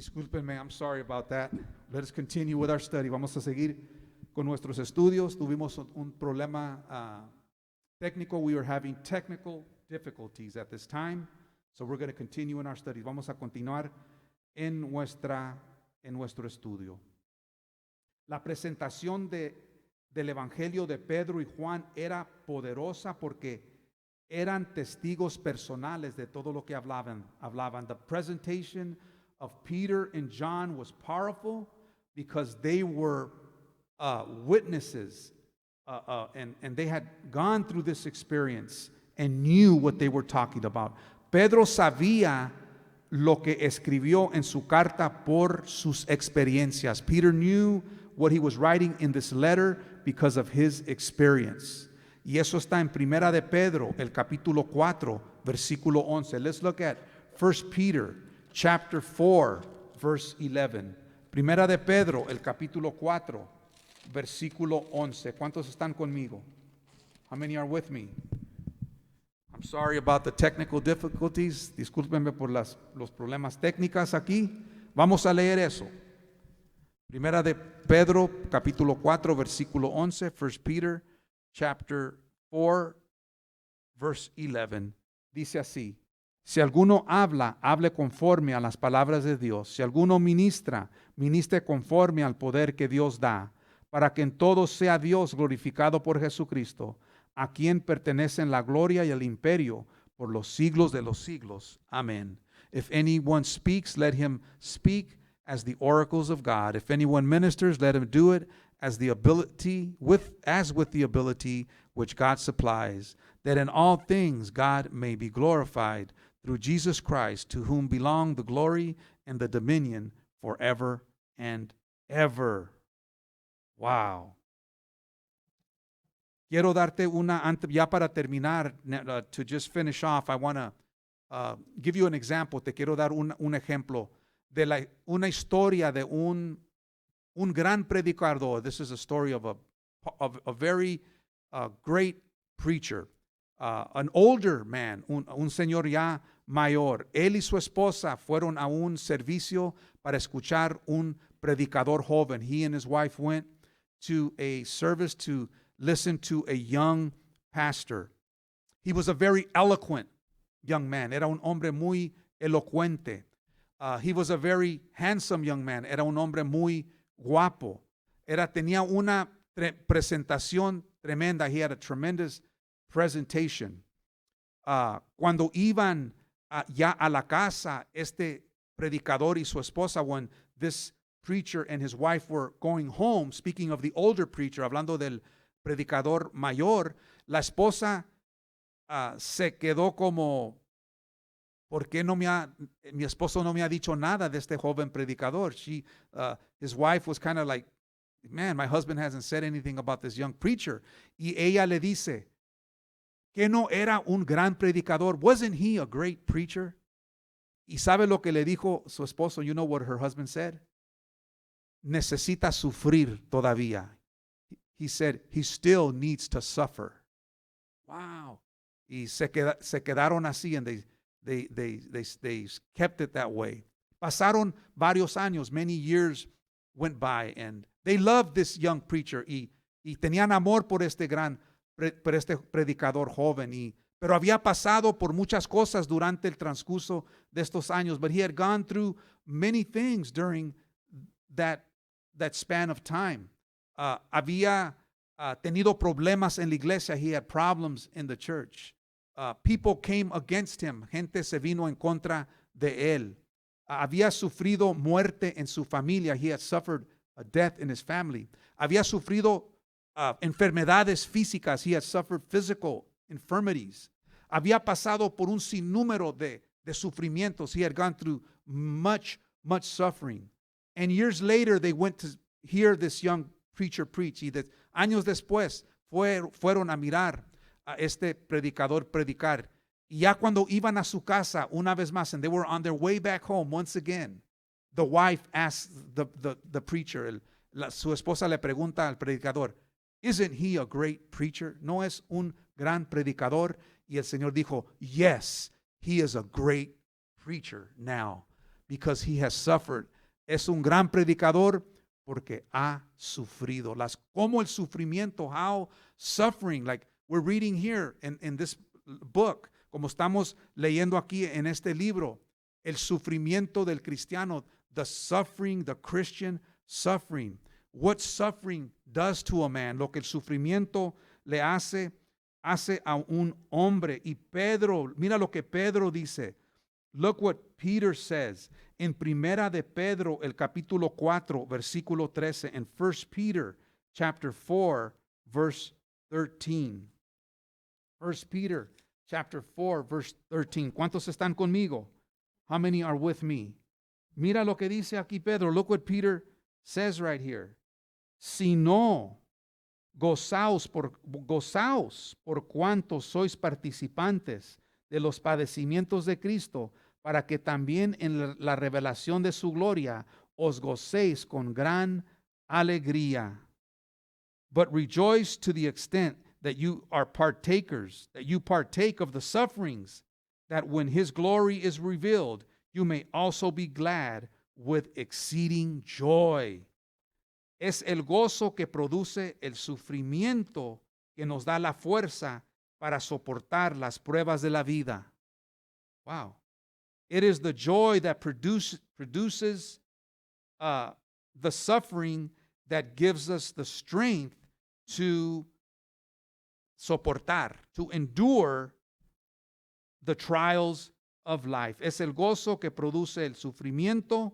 Discúlpenme, I'm sorry about that. Let us continue with our study. Vamos a seguir con nuestros estudios. Tuvimos un problema técnico. We were having technical difficulties at this time. So we're going to continue in our studies. Vamos a continuar en nuestro estudio. La presentación del Evangelio de Pedro y Juan era poderosa porque eran testigos personales de todo lo que hablaban. The presentation of Peter and John was powerful because they were witnesses and they had gone through this experience and knew what they were talking about. Pedro sabía lo que escribió en su carta por sus experiencias. Peter knew what he was writing in this letter because of his experience. Y eso está en Primera de Pedro, el capítulo 4, versículo 11. Let's look at 1 Peter chapter 4, verse 11. Primera de Pedro, el capítulo 4, versículo 11. ¿Cuántos están conmigo? How many are with me? I'm sorry about the technical difficulties. Discúlpenme por los problemas técnicos aquí. Vamos a leer eso. Primera de Pedro, capítulo 4, versículo 11. 1 Peter, chapter 4, verse 11. Dice así: si alguno habla, hable conforme a las palabras de Dios. Si alguno ministra, ministre conforme al poder que Dios da, para que en todo sea Dios glorificado por Jesucristo, a quien pertenecen la gloria y el imperio por los siglos de los siglos. Amén. If anyone speaks, let him speak as the oracles of God. If anyone ministers, let him do it as with the ability which God supplies, that in all things God may be glorified through Jesus Christ, to whom belong the glory and the dominion forever and ever. Wow. Quiero darte ya para terminar, to just finish off, I want to give you an example. Te quiero dar un ejemplo de una historia de un gran predicador. This is a story of a very great preacher, an older man, un señor ya mayor. Él y su esposa fueron a un servicio para escuchar un predicador joven. He and his wife went to a service to listen to a young pastor. He was a very eloquent young man. Era un hombre muy elocuente. He was a very handsome young man. Era un hombre muy guapo. Tenía una presentación tremenda. He had a tremendous presentation. Cuando iban ya a la casa, este predicador y su esposa, when this preacher and his wife were going home, speaking of the older preacher, hablando del predicador mayor, la esposa se quedó como, ¿por qué mi esposo no me ha dicho nada de este joven predicador? His wife was kind of like, man, my husband hasn't said anything about this young preacher. Y ella le dice, ¿que no era un gran predicador? Wasn't he a great preacher? ¿Y sabe lo que le dijo su esposo? You know what her husband said? Necesita sufrir todavía. He said, he still needs to suffer. Wow. Y se quedaron así, and they kept it that way. Pasaron varios años, many years went by, and they loved this young preacher y tenían amor por este predicador joven, pero había pasado por muchas cosas durante el transcurso de estos años, but he had gone through many things during that span of time. Había tenido problemas en la iglesia. He had problems in the church. People came against him. Gente se vino en contra de él. Había sufrido muerte en su familia. He had suffered a death in his family. Había sufrido enfermedades físicas. He had suffered physical infirmities. Había pasado por un sinnúmero de sufrimientos. He had gone through much suffering. And years later, they went to hear this young preacher preach. Y años después fueron a mirar a este predicador predicar. Y ya cuando iban a su casa una vez más, and they were on their way back home once again, the wife asked the preacher, su esposa le pregunta al predicador, isn't he a great preacher? ¿No es un gran predicador? Y el Señor dijo, yes, he is a great preacher now. because he has suffered. Es un gran predicador porque ha sufrido. Como el sufrimiento, how suffering, like we're reading here in this book, como estamos leyendo aquí en este libro, el sufrimiento del cristiano, the suffering, the Christian suffering. What suffering does to a man, lo que el sufrimiento le hace a un hombre. Y Pedro, mira lo que Pedro dice. Look what Peter says en Primera de Pedro, el capítulo 4, versículo 13, en 1 Peter chapter 4, verse 13. 1 Peter chapter 4, verse 13. ¿Cuántos están conmigo? How many are with me? Mira lo que dice aquí Pedro. Look what Peter says right here. Si no, gozaos por cuanto sois participantes de los padecimientos de Cristo, para que también en la revelación de su gloria os gocéis con gran alegría. But rejoice to the extent that you are partakers, that you partake of the sufferings, that when his glory is revealed, you may also be glad with exceeding joy. Es el gozo que produce el sufrimiento que nos da la fuerza para soportar las pruebas de la vida. Wow. It is the joy that produces the suffering that gives us the strength to soportar, to endure the trials of life. Es el gozo que produce el sufrimiento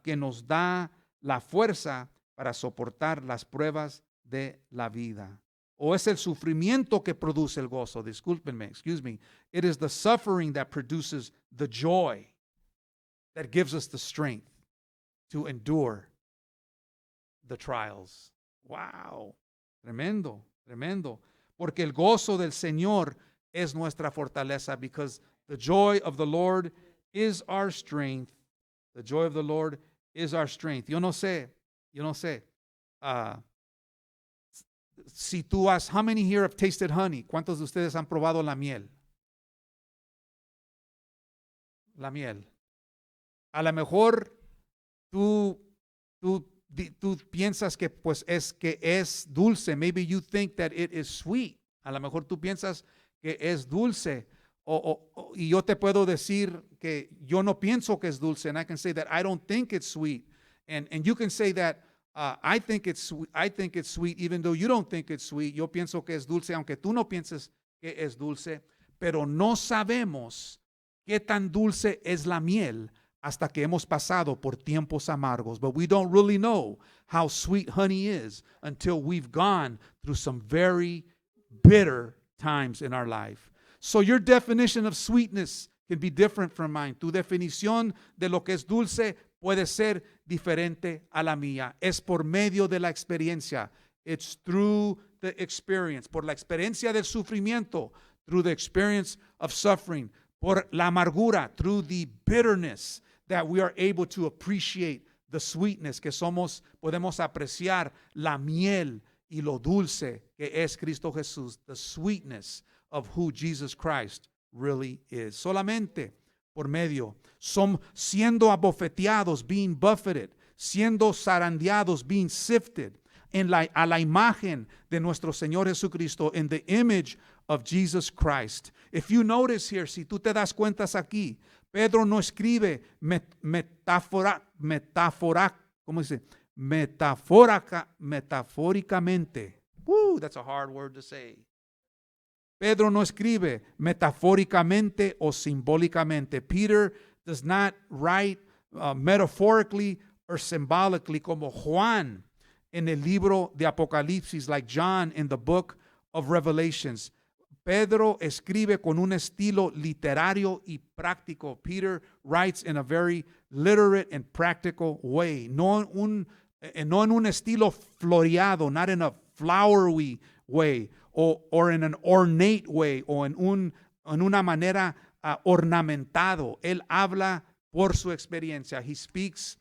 que nos da la fuerza para soportar las pruebas de la vida. O es el sufrimiento que produce el gozo. Discúlpenme, excuse me. It is the suffering that produces the joy that gives us the strength to endure the trials. Wow. Tremendo, tremendo. Porque el gozo del Señor es nuestra fortaleza, because the joy of the Lord is our strength. The joy of the Lord is our strength. Yo no sé. Si tú has, how many here have tasted honey? ¿Cuántos de ustedes han probado la miel? La miel. A lo mejor tú piensas que pues es dulce. Maybe you think that it is sweet. A lo mejor tú piensas que es dulce. Y yo te puedo decir que yo no pienso que es dulce. And I can say that I don't think it's sweet. And you can say that I think it's sweet even though you don't think it's sweet. Yo pienso que es dulce aunque tú no pienses que es dulce. Pero no sabemos qué tan dulce es la miel hasta que hemos pasado por tiempos amargos. But we don't really know how sweet honey is until we've gone through some very bitter times in our life. So your definition of sweetness can be different from mine. Tu definición de lo que es dulce puede ser diferente a la mía. Es por medio de la experiencia. It's through the experience. Por la experiencia del sufrimiento. Through the experience of suffering. Por la amargura. Through the bitterness. That we are able to appreciate the sweetness. Que podemos apreciar la miel y lo dulce que es Cristo Jesús. The sweetness of who Jesus Christ really is. Solamente por medio, siendo abofeteados, being buffeted, siendo zarandeados, being sifted, a la imagen de nuestro Señor Jesucristo, in the image of Jesus Christ. If you notice here, si tú te das cuentas aquí, Pedro no escribe metafóricamente. Woo, that's a hard word to say. Pedro no escribe metafóricamente o simbólicamente. Peter does not write metaphorically or symbolically como Juan en el libro de Apocalipsis, like John in the book of Revelations. Pedro escribe con un estilo literario y práctico. Peter writes in a very literate and practical way. No en un estilo floreado, not in a flowery way. Or in an ornate way, o en una manera ornamentado. Él habla por su experiencia. He speaks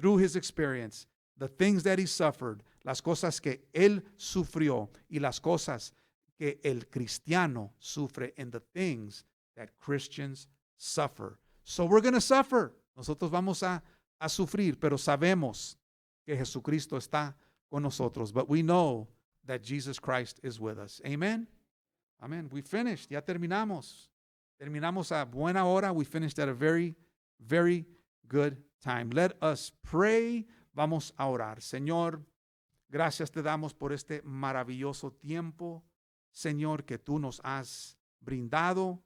through his experience. The things that he suffered, las cosas que él sufrió y las cosas que el cristiano sufre, and the things that Christians suffer. So we're going to suffer. Nosotros vamos a sufrir, pero sabemos que Jesucristo está con nosotros. But we know that Jesus Christ is with us. Amen. Amen. We finished. Ya terminamos. Terminamos a buena hora. We finished at a very, very good time. Let us pray. Vamos a orar. Señor, gracias te damos por este maravilloso tiempo, Señor, que tú nos has brindado.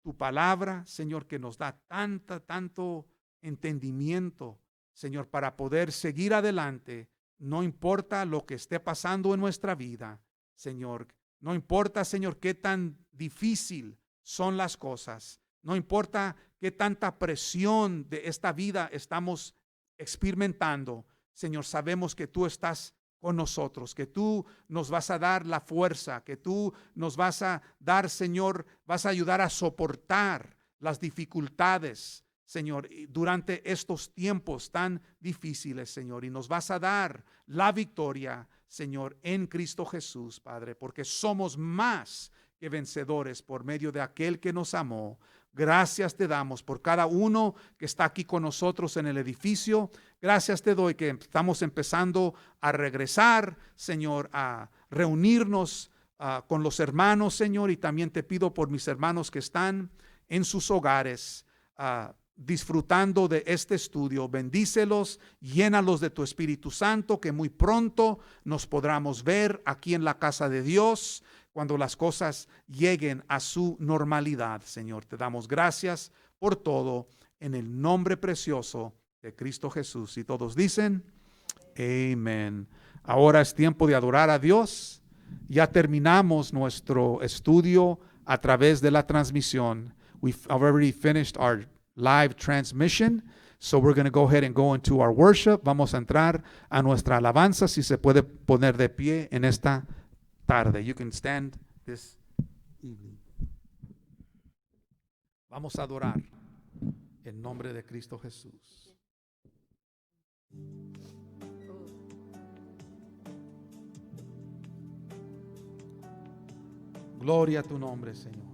Tu palabra, Señor, que nos da tanto entendimiento, Señor, para poder seguir adelante. No importa lo que esté pasando en nuestra vida, Señor. No importa, Señor, qué tan difícil son las cosas. No importa qué tanta presión de esta vida estamos experimentando. Señor, sabemos que tú estás con nosotros, que tú nos vas a dar la fuerza, que tú nos vas a dar, Señor, vas a ayudar a soportar las dificultades, Señor, durante estos tiempos tan difíciles, Señor, y nos vas a dar la victoria, Señor, en Cristo Jesús, Padre, porque somos más que vencedores por medio de aquel que nos amó. Gracias te damos por cada uno que está aquí con nosotros en el edificio. Gracias te doy que estamos empezando a regresar, Señor, a reunirnos con los hermanos, Señor, y también te pido por mis hermanos que están en sus hogares, disfrutando de este estudio. Bendícelos, llénalos de tu Espíritu Santo, que muy pronto nos podamos ver aquí en la casa de Dios, cuando las cosas lleguen a su normalidad. Señor, te damos gracias por todo en el nombre precioso de Cristo Jesús. Y todos dicen, amén. Ahora es tiempo de adorar a Dios. Ya terminamos nuestro estudio a través de la transmisión. We've already finished our live transmission. So we're going to go ahead and go into our worship. Vamos a entrar a nuestra alabanza. Si se puede poner de pie en esta tarde. You can stand this evening. Vamos a adorar en nombre de Cristo Jesús. Gloria a tu nombre, Señor.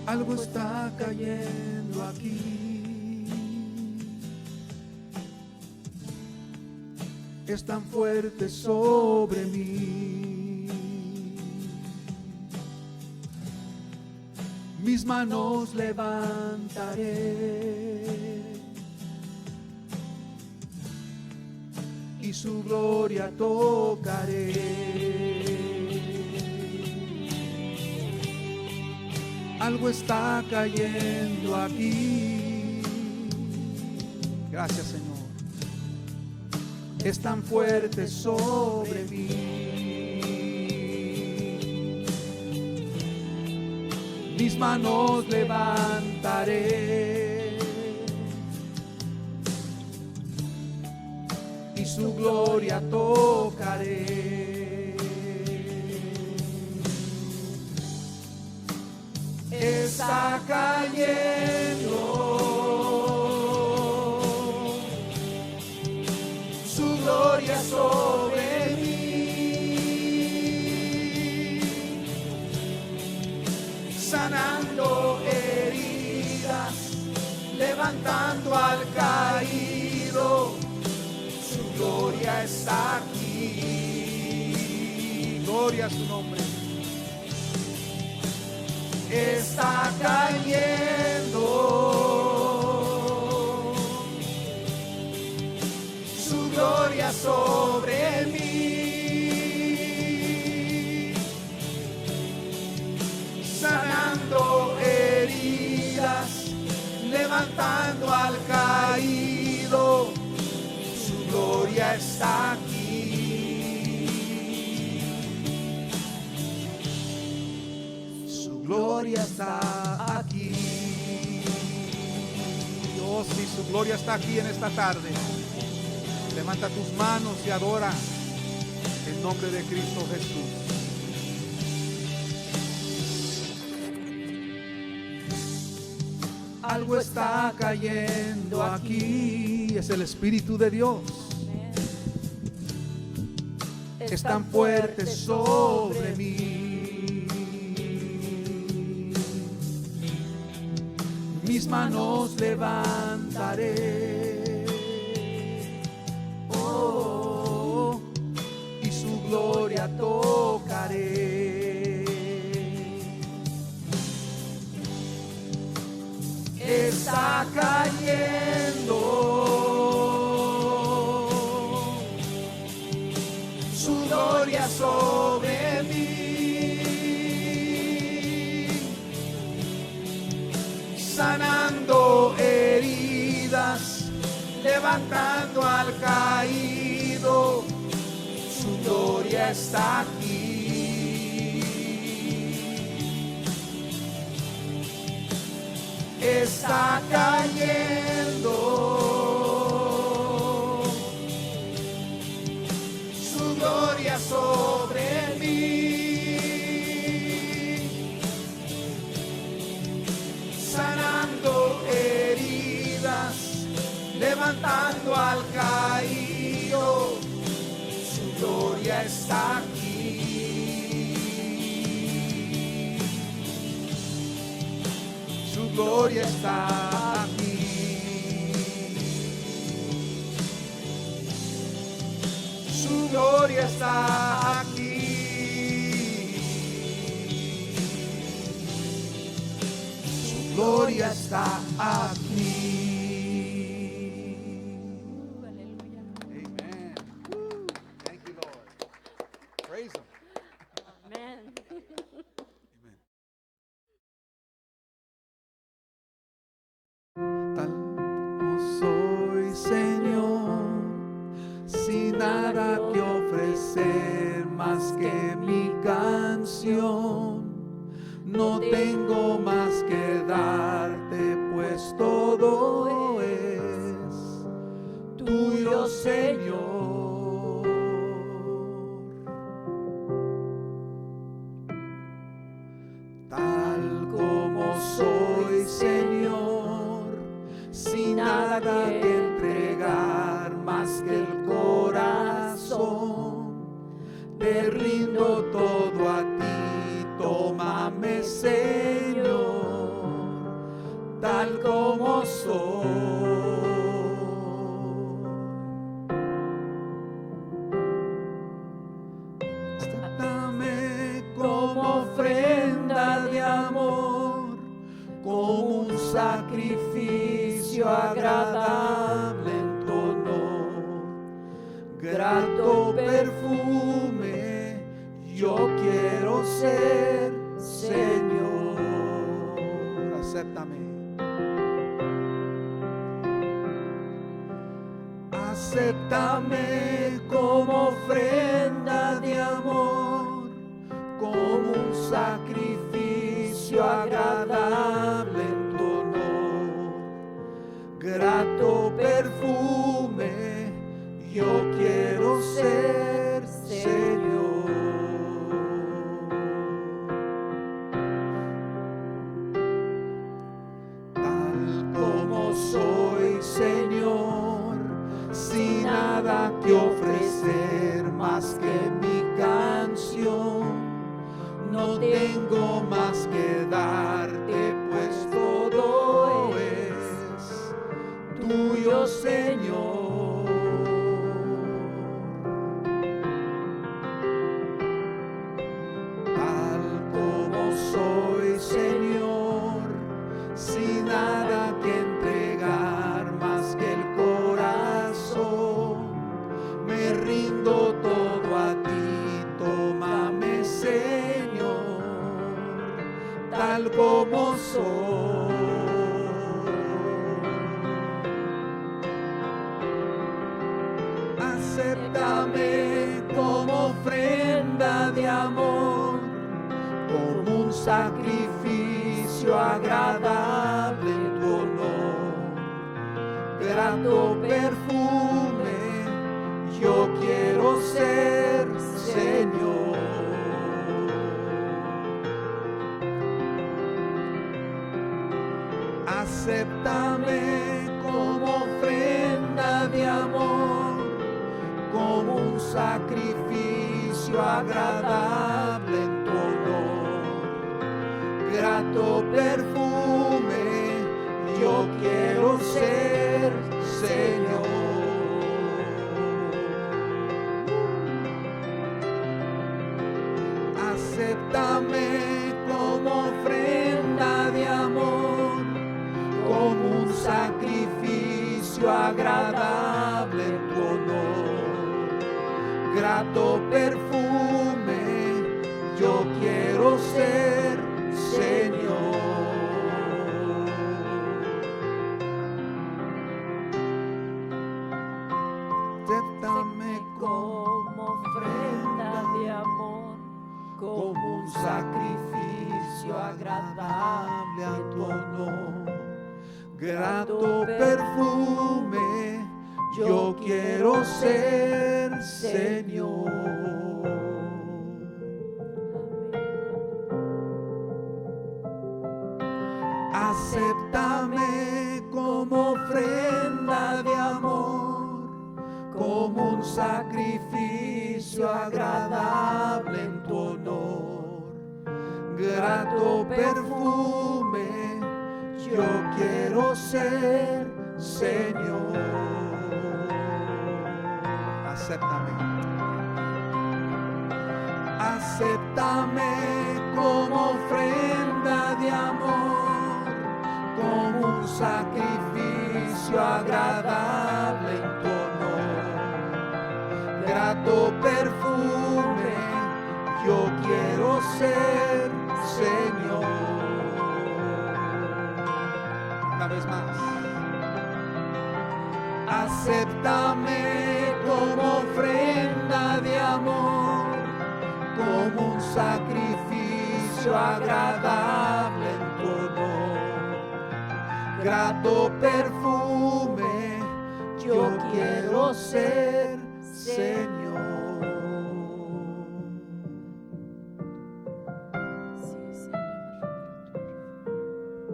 Algo está cayendo aquí. Es tan fuerte sobre mí. Mis manos levantaré y su gloria tocaré. Algo está cayendo aquí. Gracias, Señor. Es tan fuerte sobre mí. Mis manos levantaré y su gloria tocaré. Está cayendo su gloria sobre mí, sanando heridas, levantando al caído. Su gloria está aquí. Gloria a su nombre. Está cayendo su gloria sobre mí, sanando heridas, levantando al caído. Su gloria está aquí. Gloria está aquí. Oh, sí, su gloria está aquí en esta tarde. Levanta tus manos y adora en nombre de Cristo Jesús. Algo está cayendo aquí, es el Espíritu de Dios. Es tan fuerte sobre mí. Mis manos levantaré, oh, y su gloria tocaré. Está cayendo su gloria sobre mí, sanando heridas, levantando al caído, su gloria está aquí. Está cayendo su gloria sobre mí, sanando heridas, levantando al caído, su gloria está aquí. Su gloria está aquí. Su gloria está aquí. Su gloria está aquí. Amen. Thank you, Lord. Praise Him. Amen. Tal como soy, Señor, sin nada que ofrecer más que mi canción. No tengo más que darte, pues todo es tuyo, Señor. Tal como soy, Señor, sin nada que entregar más que el corazón, te rindo todo a ti, tómame, Señor, tal como soy. Acéptame como ofrenda de amor, como un sacrificio agradable en tu honor, grato perfume, yo quiero ser, Señor. Acéptame. Acéptame como ofrenda de amor, como un sacrificio agradable en tu honor, grato perfume, yo quiero ser, Señor. Tal como soy, Señor, sin nada que ofrecer más que mi canción. No tengo más que darte, pues todo es tuyo, Señor. Tal como soy, Señor, sin nada que entregar más que el corazón, me rindo todo a ti, tómame, Señor, tal como soy. Acéptame como ofrenda de amor, como un sacrificio agradable en tu honor, grato perfume, yo quiero ser, Señor. un sacrificio agradable en tu honor, grato perfume, yo quiero ser, Señor. Acéptame como ofrenda de amor, como un sacrificio agradable en tu honor, grato perfume, yo quiero ser, Señor. Acéptame como ofrenda de amor, como un sacrificio agradable a tu honor, grato perfume, yo quiero ser, Señor. Acéptame como ofrenda de amor, como un sacrificio agradable en tu honor, grato perfume, yo quiero ser, Señor. Acéptame. Acéptame como ofrenda de amor, como un sacrificio agradable en tu honor, grato perfume, yo quiero ser, Señor. Una vez más. Acéptame como ofrenda de amor, como un sacrificio agradable en tu honor, grato perfume, yo quiero ser, Señor.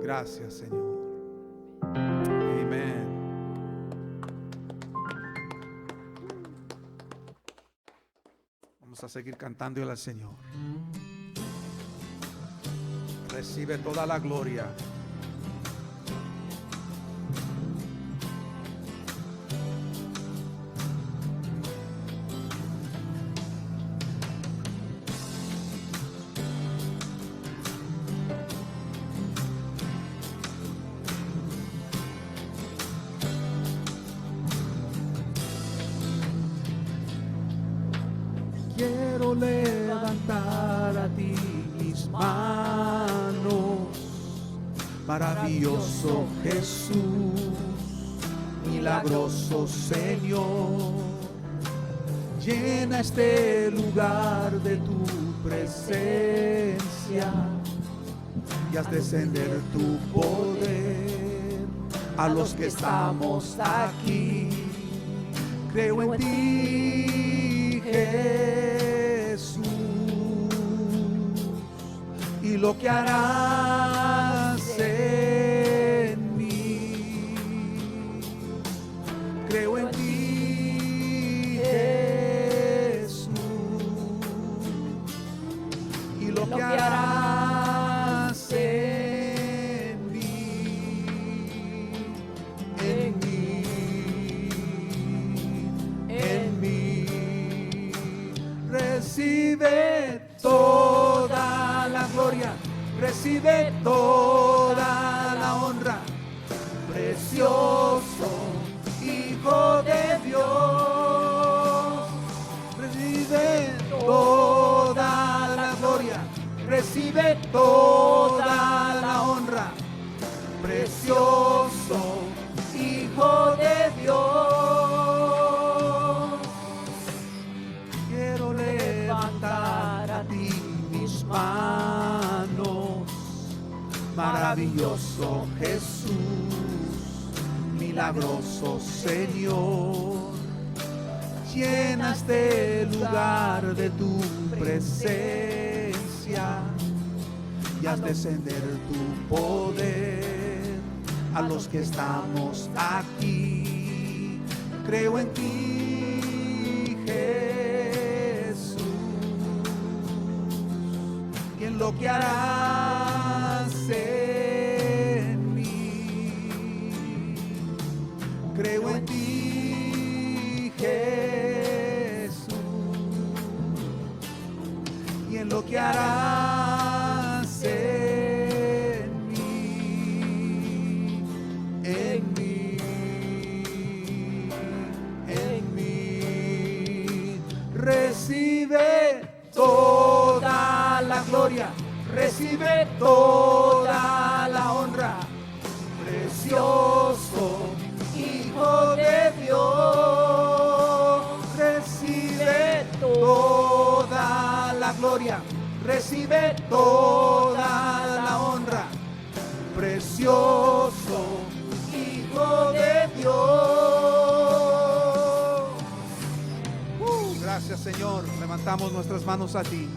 Gracias, Señor. Amén. Vamos a seguir cantando al Señor. Recibe toda la gloria. Quiero levantar a ti mis manos, maravilloso Jesús, milagroso Señor. Llena este lugar de tu presencia y haz descender tu poder a los que estamos aquí. Creo en ti, Jesús, y lo que harás en mí. Creo en ti, Jesús, y lo que harás en mí, en mí, en mí. Recibe toda la gloria, recibe toda la honra, precioso Hijo de Dios. Recibe toda la gloria, recibe toda la honra, precioso Hijo de Dios. Quiero levantar a ti mis manos, maravilloso Jesús, milagroso Señor. Llena este lugar de tu presencia y haz descender tu poder a los que estamos aquí. Creo en ti, Jesús, lo que harás en mí. Creo en ti, Jesús, y en lo que harás en mí, en mí, en mí. Recibe toda la gloria, recibe toda la honra, precioso Hijo de Dios. Recibe toda la gloria, recibe toda la honra, precioso Hijo de Dios. Gracias, Señor. Levantamos nuestras manos a ti,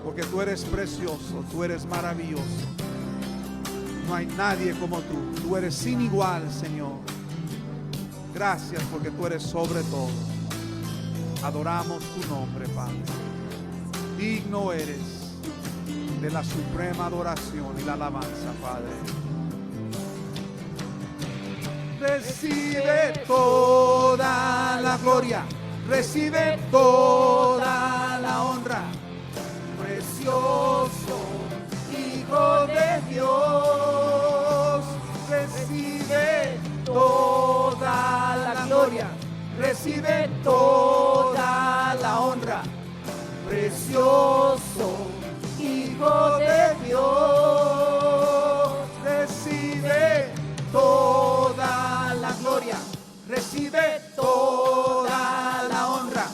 porque tú eres precioso, tú eres maravilloso. No hay nadie como tú. Tú eres sin igual, Señor. Gracias porque tú eres sobre todo. Adoramos tu nombre, Padre. Digno eres de la suprema adoración y la alabanza, Padre. Recibe toda la gloria, recibe toda la honra, precioso Hijo de Dios. Recibe toda la gloria, recibe toda la honra, precioso Hijo de Dios. Recibe toda la gloria, recibe toda la honra,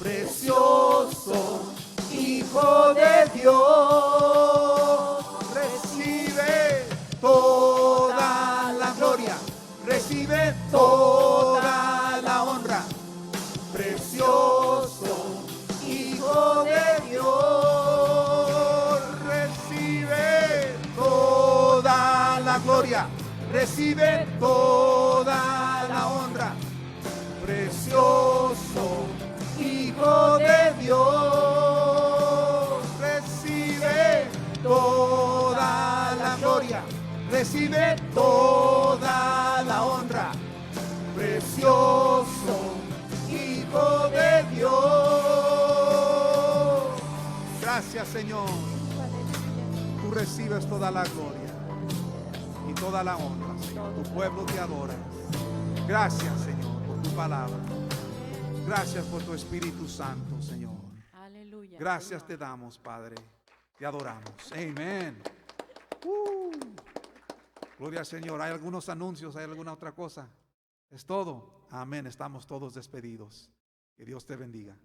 precioso Hijo de Dios. Recibe toda la gloria, recibe toda la honra, precioso Hijo de Dios. Recibe toda la gloria, recibe toda la honra, precioso Hijo de Dios. Recibe toda la gloria, recibe toda la honra, precioso Hijo de Dios. Gracias, Señor. Tú recibes toda la gloria y toda la honra, Señor. Tu pueblo te adora. Gracias, Señor, por tu palabra. Gracias por tu Espíritu Santo, Señor. Aleluya. Gracias te damos, Padre. Te adoramos. Amén. Gloria al Señor. ¿Hay algunos anuncios? ¿Hay alguna otra cosa? ¿Es todo? Amén. Estamos todos despedidos. Que Dios te bendiga.